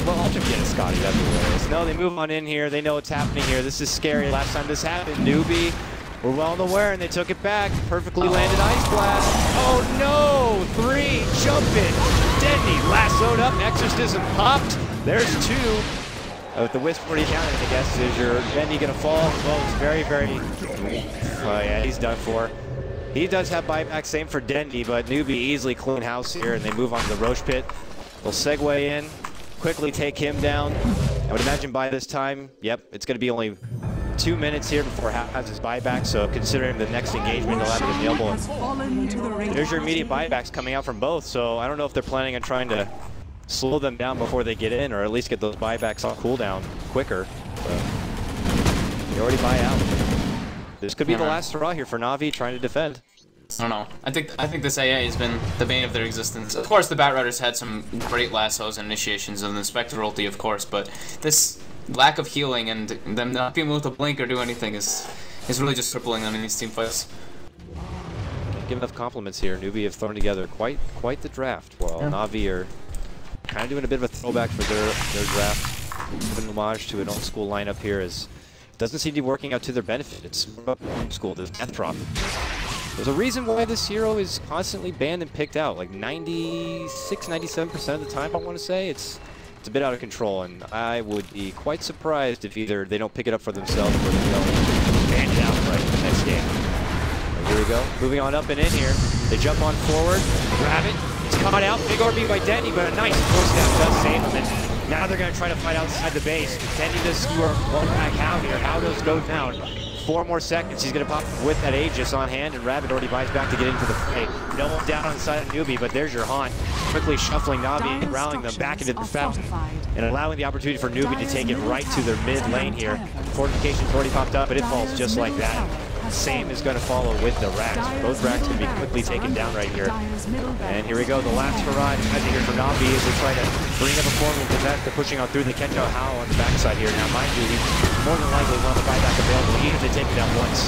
well, I'll just get a Scotty. That'd be hilarious. No, they move on in here. They know what's happening here. This is scary. Last time this happened, Newbee were well aware, and they took it back. Perfectly landed Ice Blast. Oh no! 3, jump it. Dendy lassoed up. Exorcism popped. There's 2. With the Wisp already down, I guess, is your Dendy gonna fall? Well, it's very, oh yeah, he's done for. He does have buyback, same for Dendy, but Newbee easily clean house here, and they move on to the Roche pit. They'll segue in, quickly take him down. I would imagine by this time, yep, it's gonna be only 2 minutes here before Hal has his buyback, so considering the next engagement, they'll have it available. There's your immediate buybacks coming out from both, so I don't know if they're planning on trying to slow them down before they get in, or at least get those buybacks on cooldown quicker. They already buy out. This could be the last hurrah here for Navi trying to defend. I don't know. I think this AA has been the bane of their existence. Of course, the Batriders had some great lassos and initiations, and the Spectre ulti, of course, but this lack of healing and them not being able to blink or do anything is really just crippling them in these team fights. Can't give enough compliments here. Newbee have thrown together quite the draft, while Navi are kind of doing a bit of a throwback for their draft. Giving homage to an old school lineup here is doesn't seem to be working out to their benefit. It's old school, this death drop. There's a reason why this hero is constantly banned and picked out, like 96, 97% of the time, I want to say. It's a bit out of control, and I would be quite surprised if either they don't pick it up for themselves or they don't ban it outright in the next game. But here we go, moving on up and in here. They jump on forward, grab it, it's caught out, big RB by Denny, but a nice four-step does save him, and now they're going to try to fight outside the base. Denny does skewer one back out here. How does go down? 4 more seconds. He's going to pop with that Aegis on hand, and Rabbit already buys back to get into the fray. No one down on the side of Newbee, but there's your haunt. Quickly shuffling Navi and rallying them back into the fountain, and allowing the opportunity for Newbee to take it right to their mid lane here. Fortification's already popped up, but it falls just like that. Same is going to follow with the racks. Both racks can be quickly taken down right here. And here we go, the last hurrah as here for Newbee as they try to bring up a formidable defense. They're pushing on through the catch out Howl on the backside here. Now, mind you, he's more than likely one of the buyback available, even if they take it down once.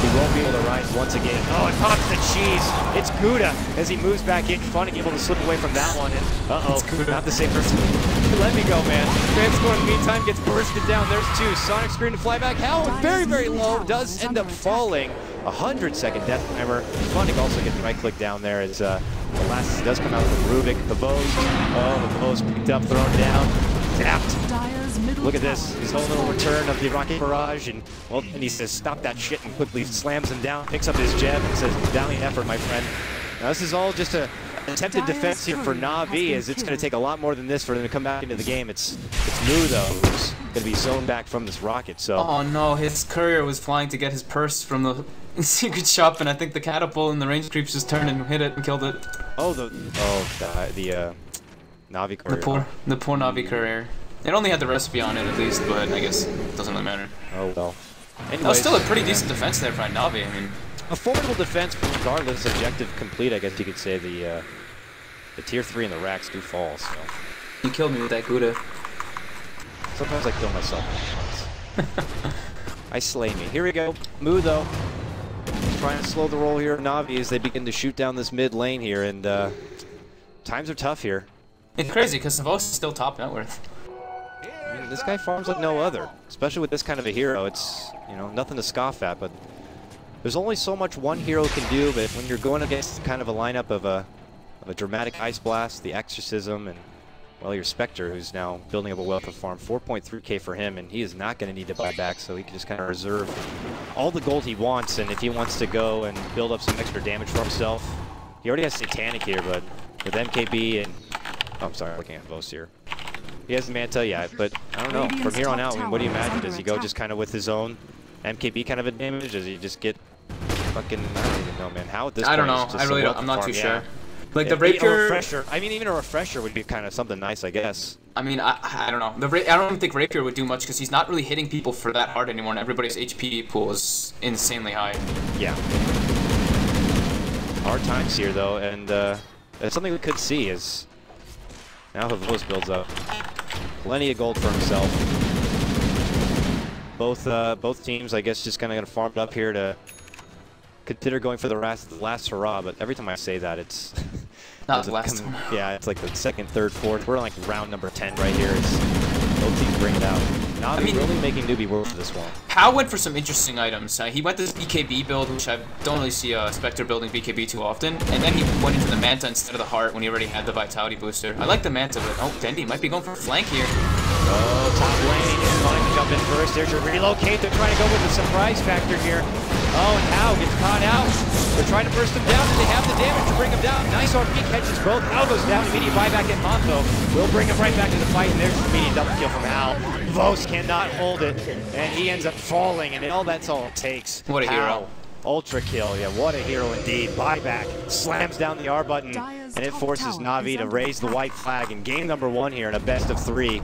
He won't be able to rise once again. Oh, and pops the cheese. It's Gouda as he moves back in. Funny able to slip away from that one. And uh-oh, not the same person. Let me go, man. Transcore in the meantime gets bursted down. There's 2. Sonic screen to fly back. Howl very, very low. Does end up falling. 100-second death timer. Funny also gets right-click down there as the last does come out with Rubik. The Vos. Oh, the Vos picked up, thrown down. Tapped. Look at this. His whole little return of the rocket barrage, and well, and he says, "Stop that shit!" and quickly slams him down, picks up his gem, and says, "Valiant effort, my friend." Now this is all just a attempted defense here for Na'Vi, as it's going to take a lot more than this for them to come back into the game. It's Mu though who's going to be zoned back from this rocket. So. Oh no, his courier was flying to get his purse from the secret shop, and I think the catapult and the range creeps just turned and hit it and killed it. Oh, the Na'Vi courier. The poor Na'Vi courier. It only had the recipe on it at least, but I guess it doesn't really matter. Oh well. Anyways, that was still a pretty decent defense there for Na'Vi. I mean, a formidable defense, but regardless, objective complete. I guess you could say the tier 3 and the racks do fall. So. You killed me with that Gouda. Sometimes I kill myself. I slay me. Here we go. Mu though, trying to slow the roll here of Na'Vi as they begin to shoot down this mid lane here, and times are tough here. It's crazy because Savos is still top net worth. I mean, this guy farms like no other, especially with this kind of a hero. It's, you know, nothing to scoff at, but there's only so much one hero can do. But when you're going against kind of a lineup of a dramatic Ice Blast, the Exorcism, and well, your Spectre, who's now building up a wealth of farm, 4.3k for him, and he is not going to need to buy back, so he can just kind of reserve all the gold he wants. And if he wants to go and build up some extra damage for himself, he already has Satanic here, but with MKB and oh, I'm sorry, looking at Vos here. He has the Manta, yeah, but I don't know. From here on out, I mean, what do you imagine? Does he go just kind of with his own MKB kind of a damage? Does he just get fucking, I don't even know, man. How at this point? I don't know. I really don't. I'm not too sure. Like the rapier, a refresher. I mean, even a refresher would be kind of something nice, I guess. I mean, I don't know. I don't think rapier would do much because he's not really hitting people for that hard anymore, and everybody's HP pool is insanely high. Yeah. Hard times here though, and that's something we could see is now Havos builds up plenty of gold for himself. Both teams, I guess, just kind of gonna farm it up here to consider going for the last hurrah. But every time I say that, it's not the last. Yeah, it's like the second, third, fourth. We're on like round number 10 right here. It's both teams bring it out. Na'Vi, I mean, really making Newbee work for this one. Pow went for some interesting items. He went this BKB build, which I don't really see Spectre building BKB too often, and then he went into the Manta instead of the Heart when he already had the Vitality booster. I like the Manta, but oh, Dendi might be going for a flank here. Oh, top lane is wanting to jump in first. There's your relocate. They're trying to go with the surprise factor here. Oh, and Howe gets caught out. They're trying to burst him down, and they have the damage to bring him down. Nice RP catches both. Howe goes down. Immediate buyback at Monto. Will bring him right back to the fight, and there's the immediate double kill from Howe. Vos cannot hold it, and he ends up falling, and that's all it takes. What a hero. Ultra kill, yeah, what a hero indeed. Buyback, slams down the R button, and it forces Na'Vi to raise the white flag in game number 1 here in a best of 3.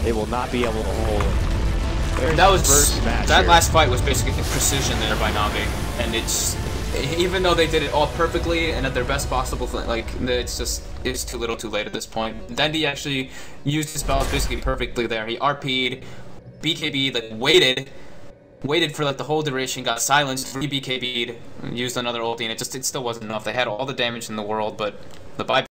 They will not be able to hold it. That last fight was basically precision there by Na'Vi, and it's even though they did it all perfectly and at their best possible, like it's too little, too late at this point. Dendi actually used his spells basically perfectly there. He RP'd, BKB'd, like waited for like the whole duration, got silenced, re-BKB'd, used another ulti, and it still wasn't enough. They had all the damage in the world, but the buyback